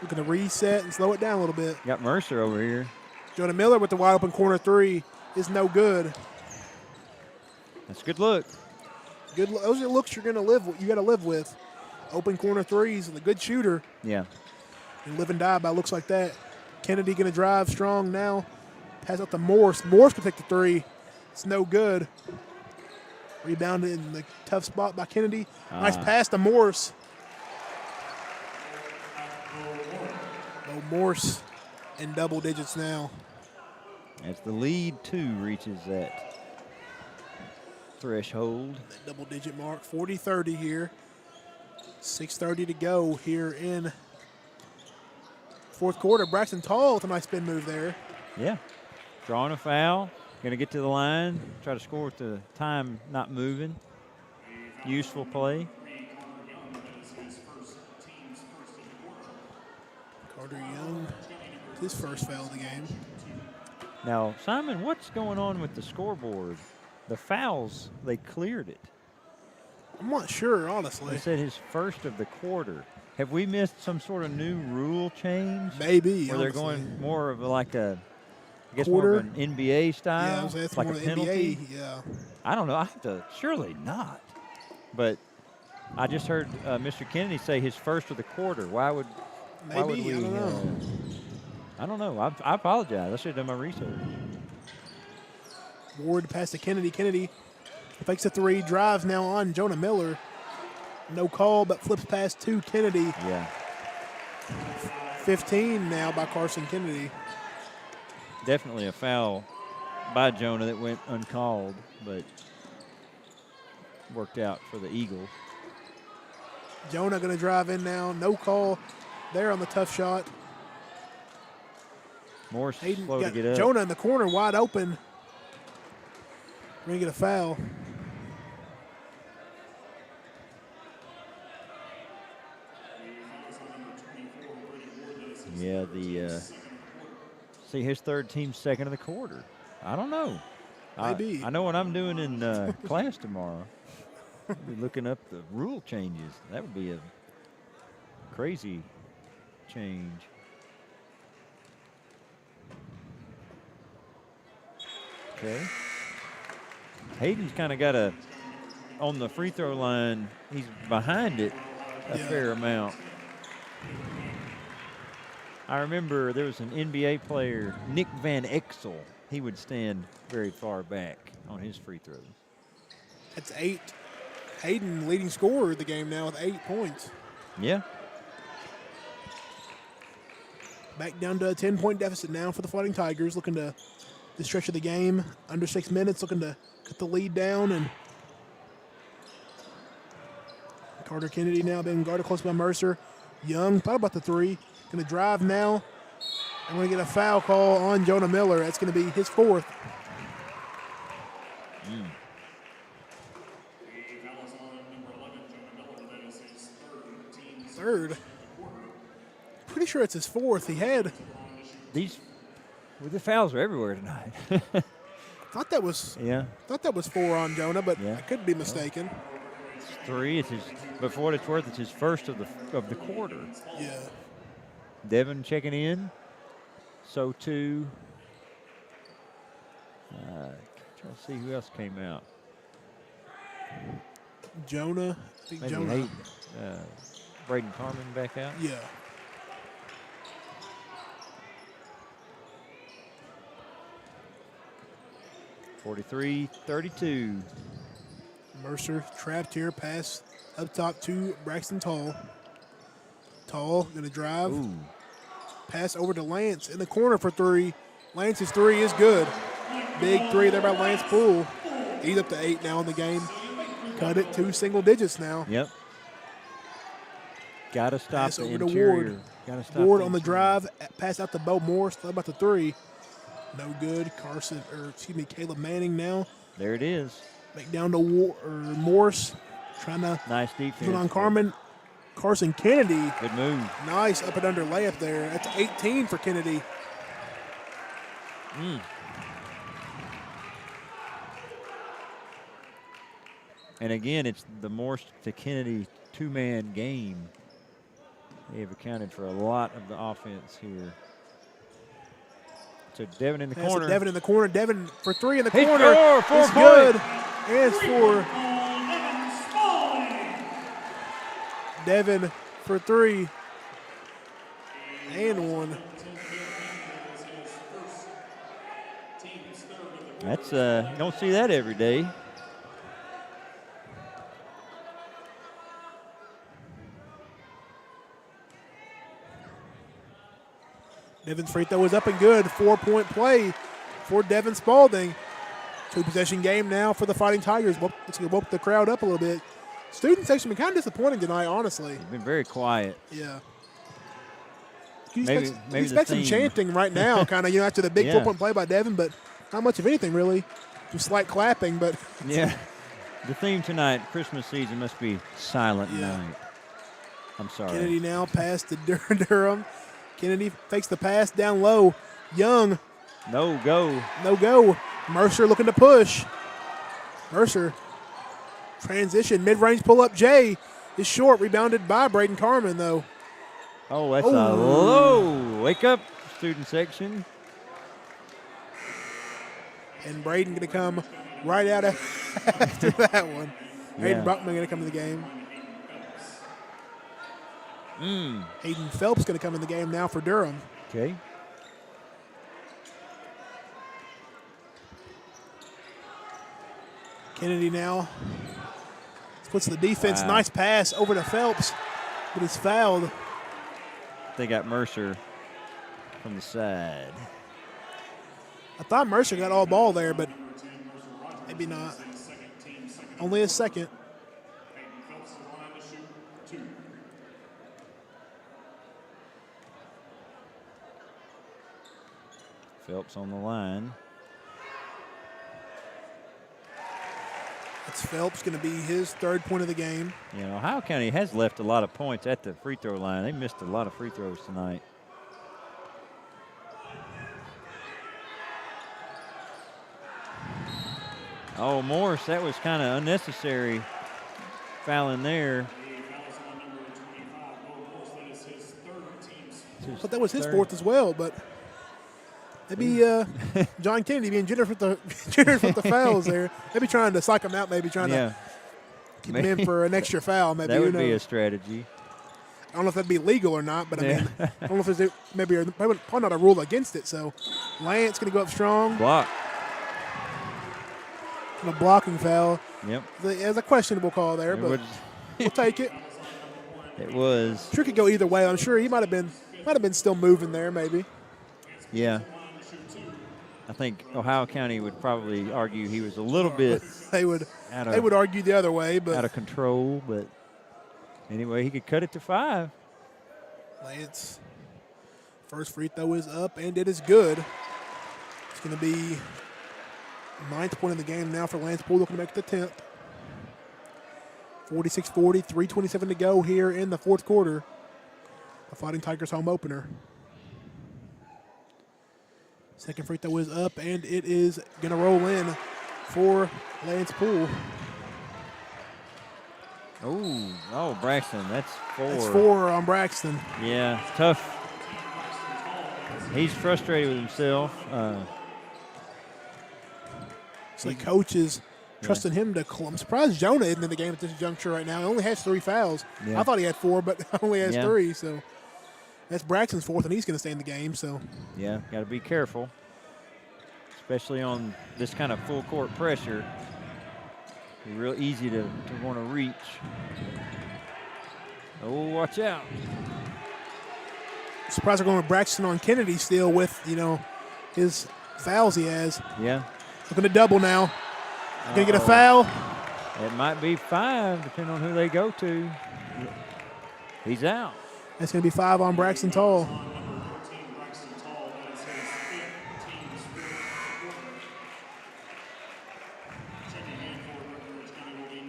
Looking to reset and slow it down a little bit. Got Mercer over here. Jonah Miller with the wide open corner three is no good. That's a good look. Good. Those are looks you're going to live with. You got to live with. Open corner threes and a good shooter. Yeah. And live and die by looks like that. Kennedy going to drive strong now. Pass out to Morse. Morse can take the three. It's no good. Rebounded in the tough spot by Kennedy. Nice pass to Morse. Oh, Morse in double digits now. As the lead, too, reaches that threshold. That double digit mark. 40-30 here. 6:30 to go here in fourth quarter. Braxton Tall with a nice spin move there. Yeah. Drawing a foul. Going to get to the line. Try to score with the time not moving. Useful play. Carter Young, his first foul of the game. Now, Simon, what's going on with the scoreboard? The fouls, they cleared it. I'm not sure, honestly. They said his first of the quarter. Have we missed some sort of new rule change? Maybe. Where they're honestly. going more of like a, I guess Quarter? more of an NBA style? Yeah, I was saying it's like more a the penalty? NBA. Yeah. I don't know. I have to, surely not. But I just heard Mr. Kennedy say his first of the quarter. Why would we? Maybe. I don't know. I don't know. I apologize. I should have done my research. Ward pass to Kennedy. Kennedy fakes a three, drives now on Jonah Miller. No call, but flips past to Kennedy. Yeah. 15 now by Carson Kennedy. Definitely a foul by Jonah that went uncalled, but worked out for the Eagles. Jonah going to drive in now. No call there on the tough shot. More Hayden slow to got get up. Jonah in the corner, wide open. We're going to get a foul. Yeah, see his third team second of the quarter. I don't know. Maybe. I know what I'm doing in class tomorrow. Be looking up the rule changes. That would be a crazy change. Okay. Hayden's kind of got on the free throw line, he's behind it a fair amount. I remember there was an NBA player, Nick Van Exel. He would stand very far back on his free throws. That's 8. Hayden leading scorer of the game now with 8 points. Yeah. Back down to a 10-point deficit now for the Fighting Tigers, looking to the stretch of the game. Under 6 minutes, looking to cut the lead down. And Carter Kennedy now being guarded close by Mercer. Young thought about the three. Going to drive now. I'm going to get a foul call on Jonah Miller. That's going to be his fourth. Third. Pretty sure it's his fourth. He had. The fouls are everywhere tonight. Thought that was 4 on Jonah, but Yeah. I could be mistaken. It's 3. It's his. But for what it's worth, it's his first of the quarter. Yeah. Devin checking in. So too. Trying to see who else came out. Jonah. I think Maybe Jonah. Hayden, Braden Carmen back out. Yeah. 43-32. Mercer trapped here, pass up top to Braxton Tall. Tall going to drive. Ooh. Pass over to Lance in the corner for three. Lance's three is good. Big three there by Lance Poole. He's up to 8 now in the game. Cut it to single digits now. Yep. Got to stop Pass the over to interior. Ward. Gotta stop Ward the on the interior. drive. Pass out to Bo Morse. Thought about the three. No good. Caleb Manning now. There it is. Back down to Morse. Trying to Nice put defense. on Carson Kennedy. Good move. Nice up and under layup there. That's 18 for Kennedy. And again, it's the Morse to Kennedy two-man game. They have accounted for a lot of the offense here. So Devin in the Pass to corner. Devin in the corner. Devin for three in the He corner. scored, 4 It's good. points. And it's for Devin for three. And one. That's you don't see that every day. Devin's free throw is up and good. 4-point play for Devin Spalding. 2-possession game now for the Fighting Tigers. Let's woke the crowd up a little bit. Student section been kind of disappointing tonight, honestly. It's been very quiet. Yeah. You Maybe the expect some theme. chanting right now, kind of, after the big Yeah. 4-point play by Devin, but not much of anything, really. Some slight clapping, but Yeah. The theme tonight, Christmas season, must be Silent Yeah. Night. I'm sorry. Kennedy now pass to Durham. Kennedy fakes the pass down low. Young, No go. no go. Mercer looking to push. Mercer, transition, mid-range pull-up. Jay is short, rebounded by Braden Carman, though. Oh, that's Oh. a low. Wake up, student section. And Braden going to come right out after that one. Hayden Yeah. Brockman going to come in the game. Hayden Phelps going to come in the game now for Durham. Okay. Kennedy now splits the defense. Wow. Nice pass over to Phelps, but he's fouled. They got Mercer from the side. I thought Mercer got all ball there, but maybe not. Only a second. Phelps on the line. That's Phelps going to be his third point of the game. You know, Ohio County has left a lot of points at the free throw line. They missed a lot of free throws tonight. Oh, Morse, that was kind of unnecessary fouling there. But that was his Third. fourth as well, but maybe John Kennedy being generous with the fouls there. Maybe trying to psych him out, maybe trying Yeah, to keep him in for an extra foul. Maybe that who would be a knows? strategy. I don't know if that'd be legal or not, but I Yeah. mean, I don't know if there's probably not a rule against it. So Lance going to go up strong. Block. A blocking foul. Yep. There's a questionable call there, It but was. we'll take it. It was. Sure could go either way. I'm sure he might have been still moving there, maybe. Yeah. I think Ohio County would probably argue he was a little bit They would out of, they would argue the other way, but out of control, but anyway, he could cut it to 5. Lance, first free throw is up, and it is good. It's going to be 9th point of the game now for Lance Poole, looking to make it the 10th. 46-40, 3:27 to go here in the fourth quarter. The Fighting Tigers home opener. Second free throw is up, and it is going to roll in for Lance Poole. Oh, Braxton, that's 4. That's 4 on Braxton. Yeah, tough. He's frustrated with himself. It's like coaches trusting him to I'm surprised Jonah isn't in the game at this juncture right now. He only has 3 fouls. Yeah. I thought he had 4, but only has Yeah. 3. So that's Braxton's 4th, and he's going to stay in the game. So Yeah, got to be careful. especially on this kind of full court pressure. Be real easy to want to reach. Oh, watch out. Surprised they're going with Braxton on Kennedy still with, his fouls he has. Yeah. Looking to double now. Going to get a foul. It might be 5, depending on who they go to. He's out. That's going to be 5 on Braxton Tall.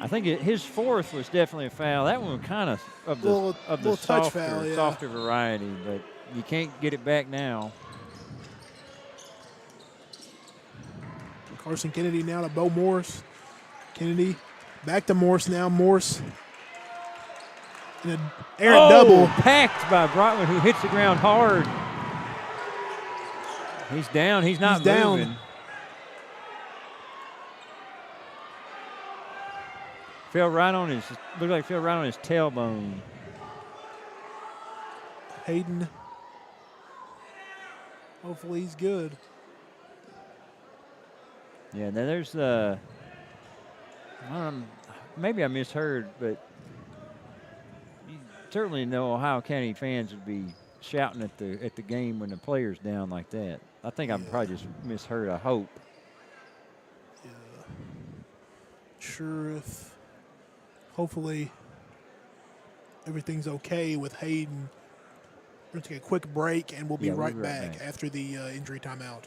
I think his 4th was definitely a foul. That one was kind of the Little touch foul, yeah. softer variety, but you can't get it back now. Carson Kennedy now to Bo Morse. Kennedy back to Morse now. Morse in an errant double. Packed by Brotman, who hits the ground hard. He's down. He's not moving. Down. Looked like fell right on his tailbone. Hayden. Hopefully he's good. Yeah, now there's maybe I misheard, but you certainly know Ohio County fans would be shouting at the game when the player's down like that. I think I'm probably just misheard. I hope. Yeah. Sure if hopefully everything's okay with Hayden. We're going to take a quick break, and we'll be right back after the injury timeout.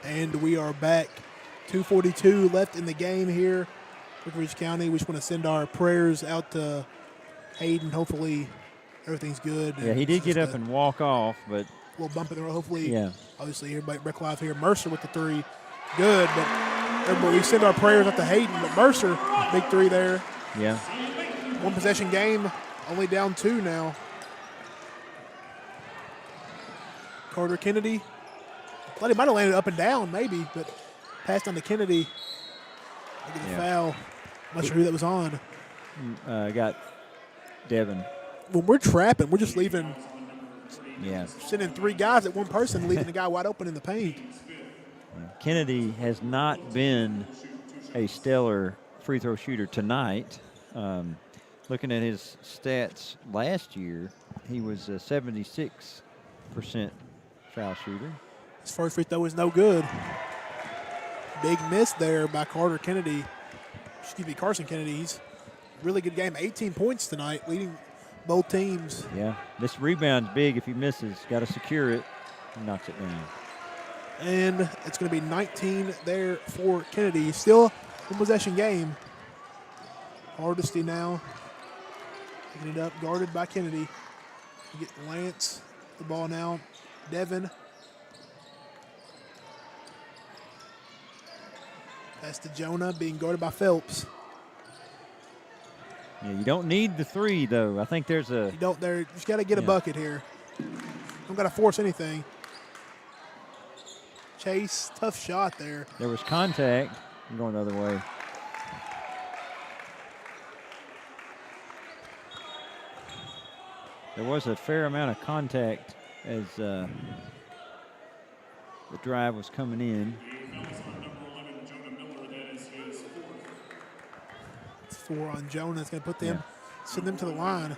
And we are back. 2:42 left in the game here with Reach County. We just want to send our prayers out to Hayden. Hopefully everything's good. Yeah, he did get up and walk off, but a little bump in the road. Hopefully, yeah. Obviously, everybody Breck Live here. Mercer with the three. Good, but everybody, we send our prayers out to Hayden. But Mercer, big three there. Yeah. One possession game, only down 2 now. Carter Kennedy. Thought he might have landed up and down, maybe, but passed on to Kennedy. I get a foul. Not sure who that was on. Got Devin. When we're trapping, we're just leaving, Yeah. sending 3 guys at one person, leaving the guy wide open in the paint. Kennedy has not been a stellar free throw shooter tonight. Looking at his stats last year, he was a 76% foul shooter. His first free throw is no good. Big miss there by Carter Kennedy. Excuse me, Carson Kennedy. He's really good game. 18 points tonight, leading both teams. Yeah, this rebound's big. If he misses, got to secure it. He knocks it down. And it's going to be 19 there for Kennedy. Still one possession game. Hardesty now. Picking it up, guarded by Kennedy. You get Lance the ball now. Devin. Pass to Jonah, being guarded by Phelps. Yeah, you don't need the 3 though. I think there's a You don't there. You just got to get a bucket here. Don't got to force anything. Chase, tough shot there. there was contact. I'm going the other way. There was a fair amount of contact as the drive was coming in. It's 4 on Jonah. It's going to put them, send them to the line.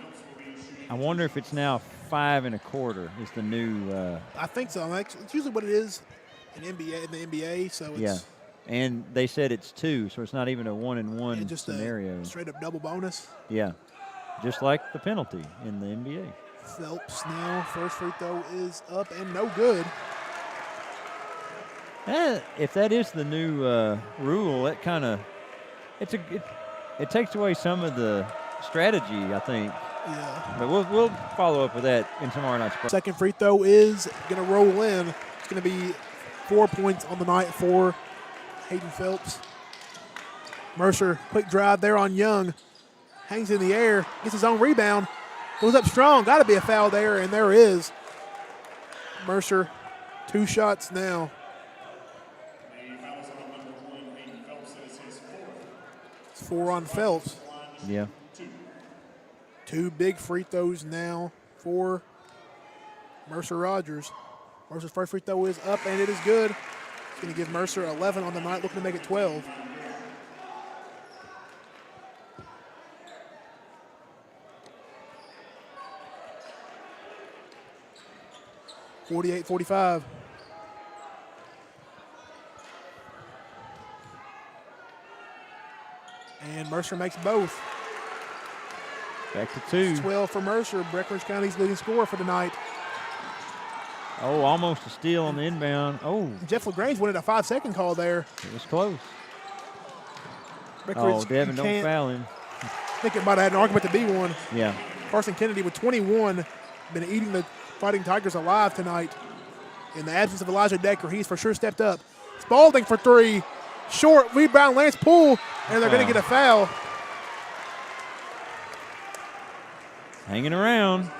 I wonder if it's now 5 1/4 is the new. I think so. It's usually what it is in the NBA. So it's Yeah, and they said it's 2, so it's not even a 1-and-1 just scenario. a straight up double bonus. Yeah, just like the penalty in the NBA. Phelps now, first free throw is up and no good. If that is the new rule, it kind of it takes away some of the strategy, I think. Yeah. But we'll follow up with that in tomorrow night's program. Second free throw is going to roll in. It's going to be 4 points on the night for Hayden Phelps. Mercer, quick drive there on Young. Hangs in the air, gets his own rebound. Goes up strong. Got to be a foul there, and there is. Mercer, 2 shots now. It's 4 on Phelps. Yeah. 2 big free throws now for Mercer Rogers. Mercer's first free throw is up, and it is good. It's going to give Mercer 11 on the night, looking to make it 12. (48-45). And Mercer makes both. Back to 2. 12 for Mercer, Breckinridge County's leading scorer for tonight. Oh, almost a steal on the inbound. Oh, Jeff LaGrange wanted a 5-second call there. it was close. Breckinridge, Oh, Devin, you don't can't- foul him. I think it might have had an argument to be one. Yeah. Carson Kennedy with 21, been eating the Fighting Tigers alive tonight. In the absence of Elijah Decker, he's for sure stepped up. Spalding for 3, short, rebound, Lance Poole, and they're going to get a foul. Hanging around.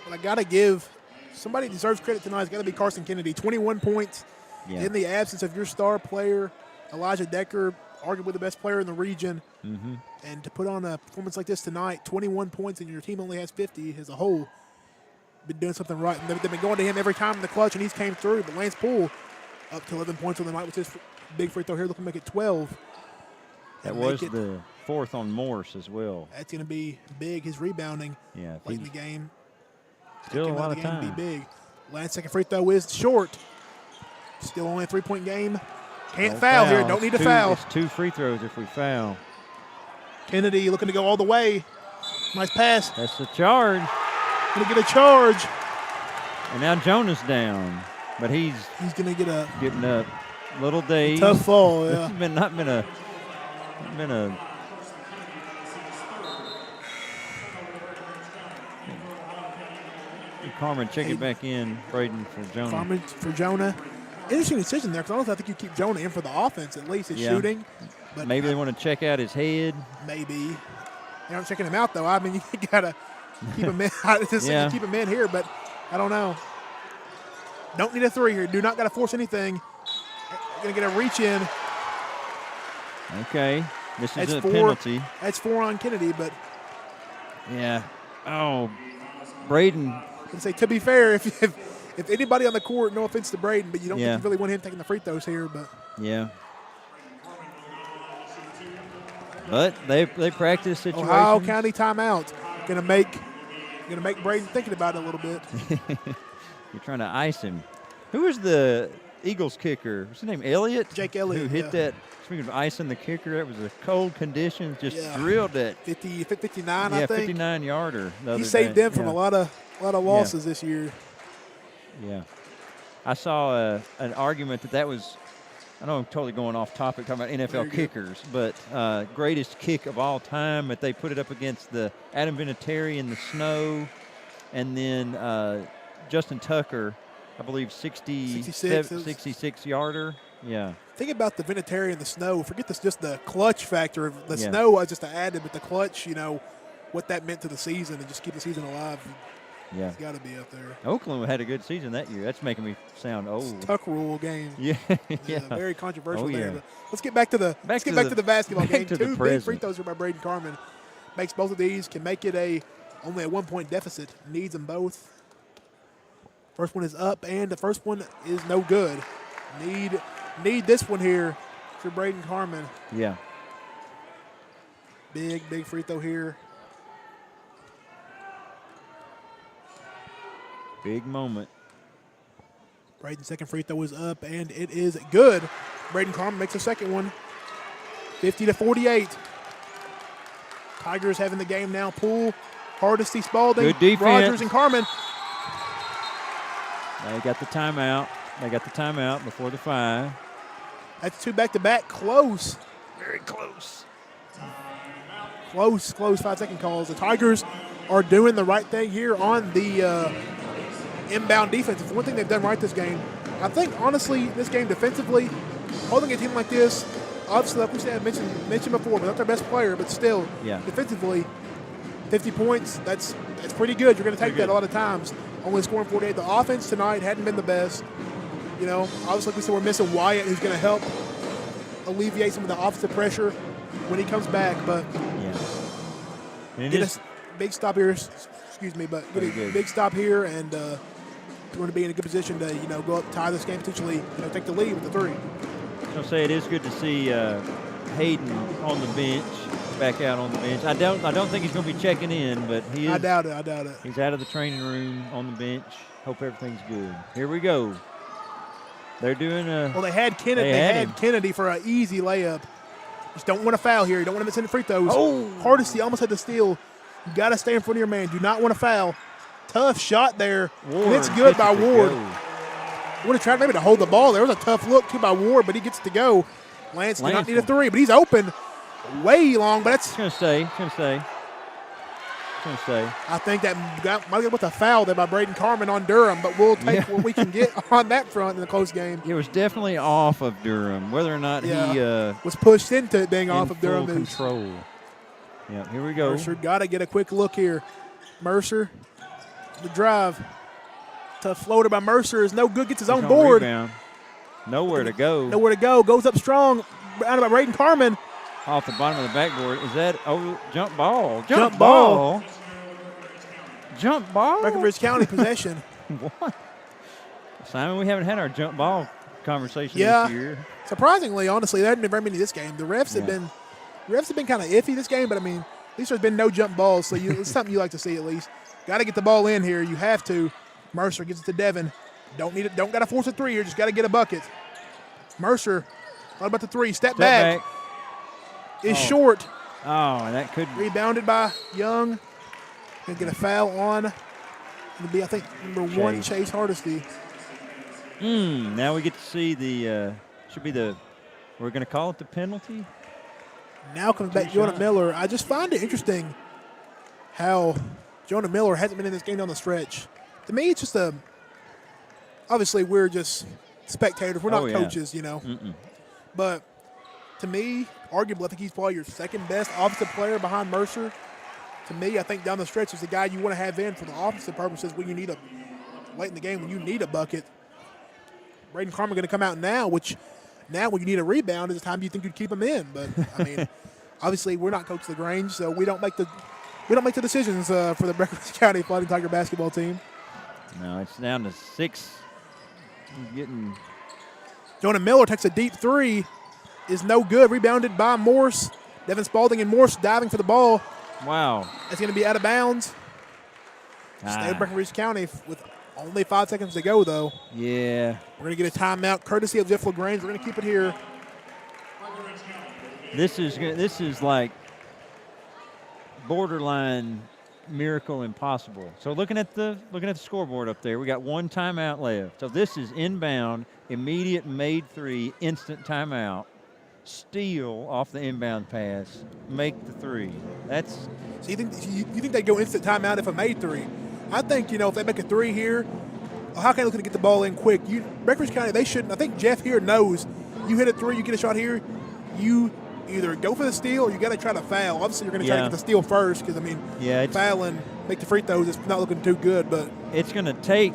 But I got to give, somebody deserves credit tonight. It's got to be Carson Kennedy. 21 points Yeah. in the absence of your star player, Elijah Decker, arguably the best player in the region. Mm-hmm. And to put on a performance like this tonight, 21 points, and your team only has 50 as a whole, been doing something right. And they've been going to him every time in the clutch, and he's came through. But Lance Poole up to 11 points on the night with his big free throw here, looking to make it 12. That And was make it- the 4th on Morse as well. That's going to be big. His rebounding Yeah. if late in he- the game. Still a Came out lot of of the game to time. Be big. Lance second free throw is short. Still only a 3-point game. Can't Don't foul here. foul. Don't need It's to foul. It's 2 free throws if we foul. Kennedy looking to go all the way. Nice pass. That's the charge. Going to get a charge. And now Jonah's down. But he's He's going to get a getting up. Little days. tough fall. This Yeah. has not been a Carmen, check it back in. Braden for Jonah. Farman for Jonah. Interesting decision there because honestly, I think you keep Jonah in for the offense at least. His shooting. But Maybe they want to check out his head. maybe. They aren't checking him out, though. I mean, you got to keep him in. Yeah. Keep him in here, but I don't know. Don't need a three here. Do not got to force anything. Going to get a reach in. Okay. This is That's a 4. penalty. That's 4 on Kennedy, but Yeah. Oh, Braden. I'd say to be fair, if anybody on the court, no offense to Braden, but you don't Yeah. think you really want him taking the free throws here. But Yeah. But they practice situations. Ohio County timeout. Gonna make Braden thinking about it a little bit. You're trying to ice him. Who was the Eagles kicker? What's his name? Elliott? Jake Elliott, Who hit yeah. that, speaking of icing the kicker, that was a cold conditions, just Yeah. drilled that. 59, Yeah, I think. 59-yarder. He saved them from a lot of losses this year. Yeah. I saw an argument that was, I know I'm totally going off topic talking about NFL Very good. kickers, but greatest kick of all time, but they put it up against the Adam Vinatieri in the snow, and then Justin Tucker, I believe 66-yarder. Yeah. Think about the Vinatieri in the snow. Forget this, just the clutch factor. Of the Yeah. snow was just an added, but the clutch, what that meant to the season and just keep the season alive. Yeah. It's got to be up there. Oakland had a good season that year. That's making me sound old. Tuck rule game. Yeah. Yeah, very controversial Oh, there. yeah. But let's get back to the back to the basketball back game. to the 2 big present. free throws here by Braden Carmen. Makes both of these, can make it only a 1-point deficit. Needs them both. First one is up, and the first one is no good. Need this one here for Braden Carmen. Yeah. Big free throw here. Big moment. Braden's second free throw is up, and it is good. Braden Carmen makes a second one. 50-48. Tigers having the game now. Poole, Hardesty, Spalding, Good defense. Rogers, and Carmen. They got the timeout. They got the timeout before the 5. That's 2 back-to-back. Close. Very close. Close 5-second calls. The Tigers are doing the right thing here on the inbound defense. It's one thing they've done right this game. I think, honestly, this game defensively, holding a team like this, obviously, like we said, mentioned before, but not their best player, but still, Yeah. defensively, 50 points, that's pretty good. You're going to take Pretty that good. a lot of times. Only scoring 48. The offense tonight hadn't been the best. Obviously, like we said, we're missing Wyatt, who's going to help alleviate some of the offensive pressure when he comes back, but Yeah. And it get is, a big stop here. Excuse me, but get Very a good. big stop here, and we're going to be in a good position to go up, tie this game, potentially take the lead with the 3. I was gonna say it is good to see Hayden on the bench, back out on the bench. I don't think he's going to be checking in, but he is. I doubt it. He's out of the training room on the bench. Hope everything's good. Here we go. They're doing a. Well, they had Kennedy. They They had had him. Kennedy for an easy layup. Just don't want to foul here. You don't want to miss any free throws. Oh. Hardesty almost had the steal. You got to stay in front of your man. Do not want to foul. Tough shot there. And it's good gets by it to Ward. go. Would have tried maybe to hold the ball. There was a tough look too by Ward, but he gets to go. Lance did not Lance need a will- 3, but he's open way long. But that's It's gonna stay. It's gonna stay. It's gonna stay. I think that might get with a foul there by Braden Carmen on Durham, but we'll take what we can get on that front in a close game. It was definitely off of Durham. Whether or not he Was pushed into it being in off of Durham. full control. Yeah. Here we go. Mercer got to get a quick look here. Mercer, the drive. Tough floater by Mercer is no good. Gets his He's own on board. rebound. Nowhere to go. Nowhere to go. Goes up strong. Out by Braden Carmen. Off the bottom of the backboard. Is that jump ball? Jump ball. Jump ball. Breckenridge County possession. What? Simon, we haven't had our jump ball conversation Yeah. this year. Surprisingly, honestly, there hadn't been very many this game. The refs have been kind of iffy this game, but I mean, at least there's been no jump balls, so it's something you like to see at least. Got to get the ball in here. You have to. Mercer gets it to Devin. Don't need it. Don't got to force a 3 here. Just got to get a bucket. Mercer, what about the 3? Step back. Is short. Oh, and that could. Rebounded by Young. Gonna get a foul on. It'll be, I think, number 1, Chase. Chase Hardesty. Now we get to see the we're going to call it the penalty. Now comes back Jonah Miller. I just find it interesting how Jonah Miller hasn't been in this game down the stretch. To me, it's just obviously we're just spectators. We're not coaches, you know. But to me, arguably, I think he's probably your second best offensive player behind Mercer. To me, I think down the stretch is the guy you want to have in for the offensive purposes when you need late in the game when you need a bucket. Braden Carmen going to come out now, which now when you need a rebound is the time you think you'd keep him in. But I mean, obviously we're not Coach LaGrange, so we don't make the decisions for the Breckinridge County Fighting Tiger basketball team. No, it's down to 6. Getting Jonah Miller takes a deep three, is no good. Rebounded by Morse. Devin Spalding and Morse diving for the ball. wow. It's going to be out of bounds. Stay with Breckinridge County with only 5 seconds to go, though. Yeah. We're going to get a timeout courtesy of Jeff LaGrange. We're going to keep it here. This is like borderline miracle impossible. So looking at the scoreboard up there, we got 1 timeout left. So this is inbound, immediate made 3, instant timeout. Steal off the inbound pass, make the 3. That's So you think they go instant timeout if a made 3? I think, if they make a 3 here, how can they look to get the ball in quick? Breckinridge County, they shouldn't. I think Jeff here knows you hit a 3, you get a shot here, you either go for the steal or you got to try to foul. Obviously, you're going to try to get the steal first because, fouling, make the free throws, it's not looking too good. But it's going to take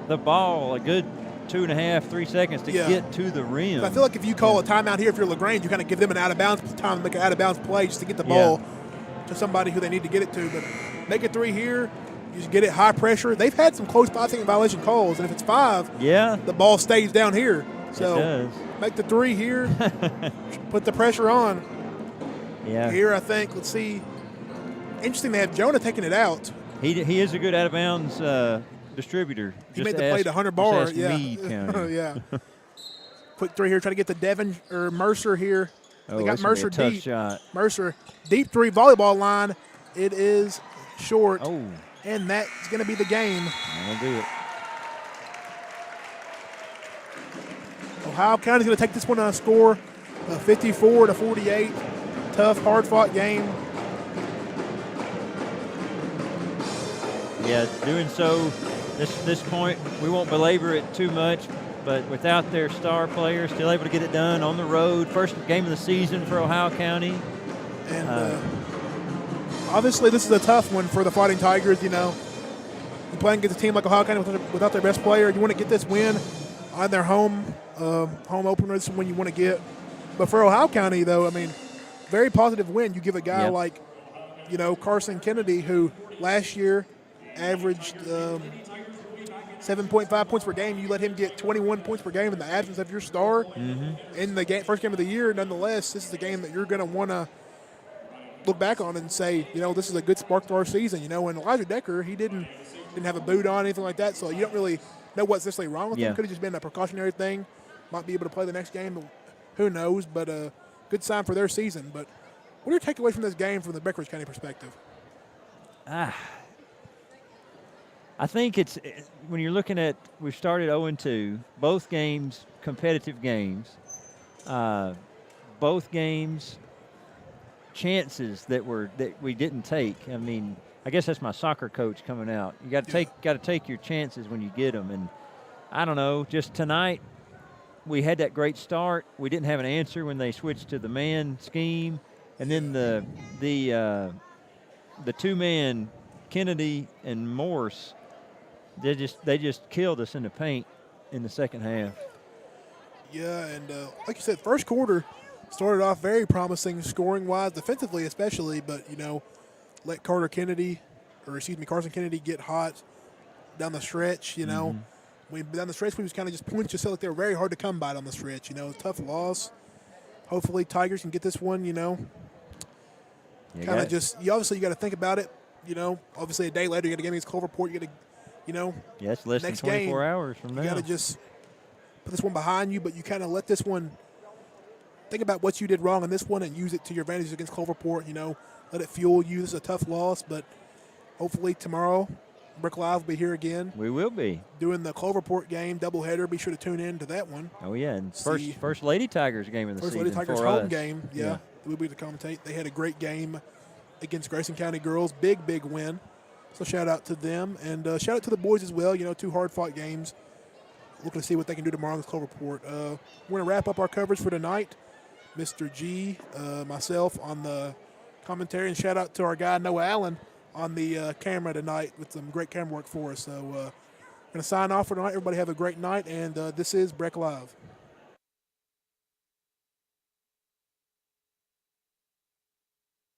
the ball a good 2.5, 3 seconds to get to the rim. But I feel like if you call a timeout here, if you're LaGrange, you kind of give them an out-of-bounds time to make an out-of-bounds play just to get the ball to somebody who they need to get it to. But make a 3 here. You just get it high pressure. They've had some close 5-second violation calls, and if it's 5, the ball stays down here. So make the 3 here, put the pressure on. Yeah. Here, I think, let's see. Interesting, they have Jonah taking it out. He is a good out-of-bounds distributor. He made the play to Hunter Barr. Yeah. Quick 3 here, try to get the Devin or Mercer here. Oh, they got Mercer tough deep. Shot. Mercer, deep 3 volleyball line. It is short. Oh. And that's going to be the game. That'll do it. Ohio County's going to take this one on a score of 54-48. Tough, hard-fought game. Yeah, doing so, this point, we won't belabor it too much, but without their star players, still able to get it done on the road. First game of the season for Ohio County. And obviously this is a tough one for the Fighting Tigers, You're playing against a team like Ohio County without their best player. You want to get this win on their home opener. This is one you want to get. But for Ohio County, though, very positive win. You give a guy like, Carson Kennedy, who last year averaged 7.5 points per game. You let him get 21 points per game in the absence of your star in the first game of the year. Nonetheless, this is a game that you're going to want to look back on and say, this is a good spark to our season. And Elijah Decker, he didn't have a boot on, anything like that, so you don't really know what's necessarily wrong with him. Could have just been a precautionary thing. Might be able to play the next game, but who knows. But good sign for their season. But what are your takeaways from this game from the Breckinridge County perspective? I think it's when you're looking at, we've started 0-2, both games competitive games, both games chances that we didn't take. I guess that's my soccer coach coming out. You got to take your chances when you get them. And I don't know, just tonight we had that great start. We didn't have an answer when they switched to the man scheme, and then the 2-man Kennedy and Morse. They just killed us in the paint in the second half. Yeah, and like you said, first quarter started off very promising scoring-wise, defensively especially, but, let Carson Kennedy get hot down the stretch, Down the stretch, we was kind of just points just like they were very hard to come by down the stretch, tough loss. Hopefully Tigers can get this one, kind of just, you got to think about it, obviously a day later you got a game against Culverport, you got to, it's less than 24 hours from now. You got to just put this one behind you, but you kind of let this one think about what you did wrong in this one and use it to your advantage against Culverport. Let it fuel you. This is a tough loss, but hopefully tomorrow Brick Live will be here again We will be. doing the Cloverport game doubleheader. Be sure to tune in to that one. Oh yeah, and See- first Lady Tigers game of the First season Lady Tigers for home us. game. Yeah, we'll be to commentate. They had a great game against Grayson County girls. Big win. So shout out to them, and shout out to the boys as well. 2 hard-fought games. Looking to see what they can do tomorrow in the Cloverport. We're going to wrap up our coverage for tonight. Mr. G, myself on the commentary, and shout out to our guy Noah Allen on the camera tonight with some great camera work for us. So going to sign off for tonight. Everybody have a great night, and this is Breck Live.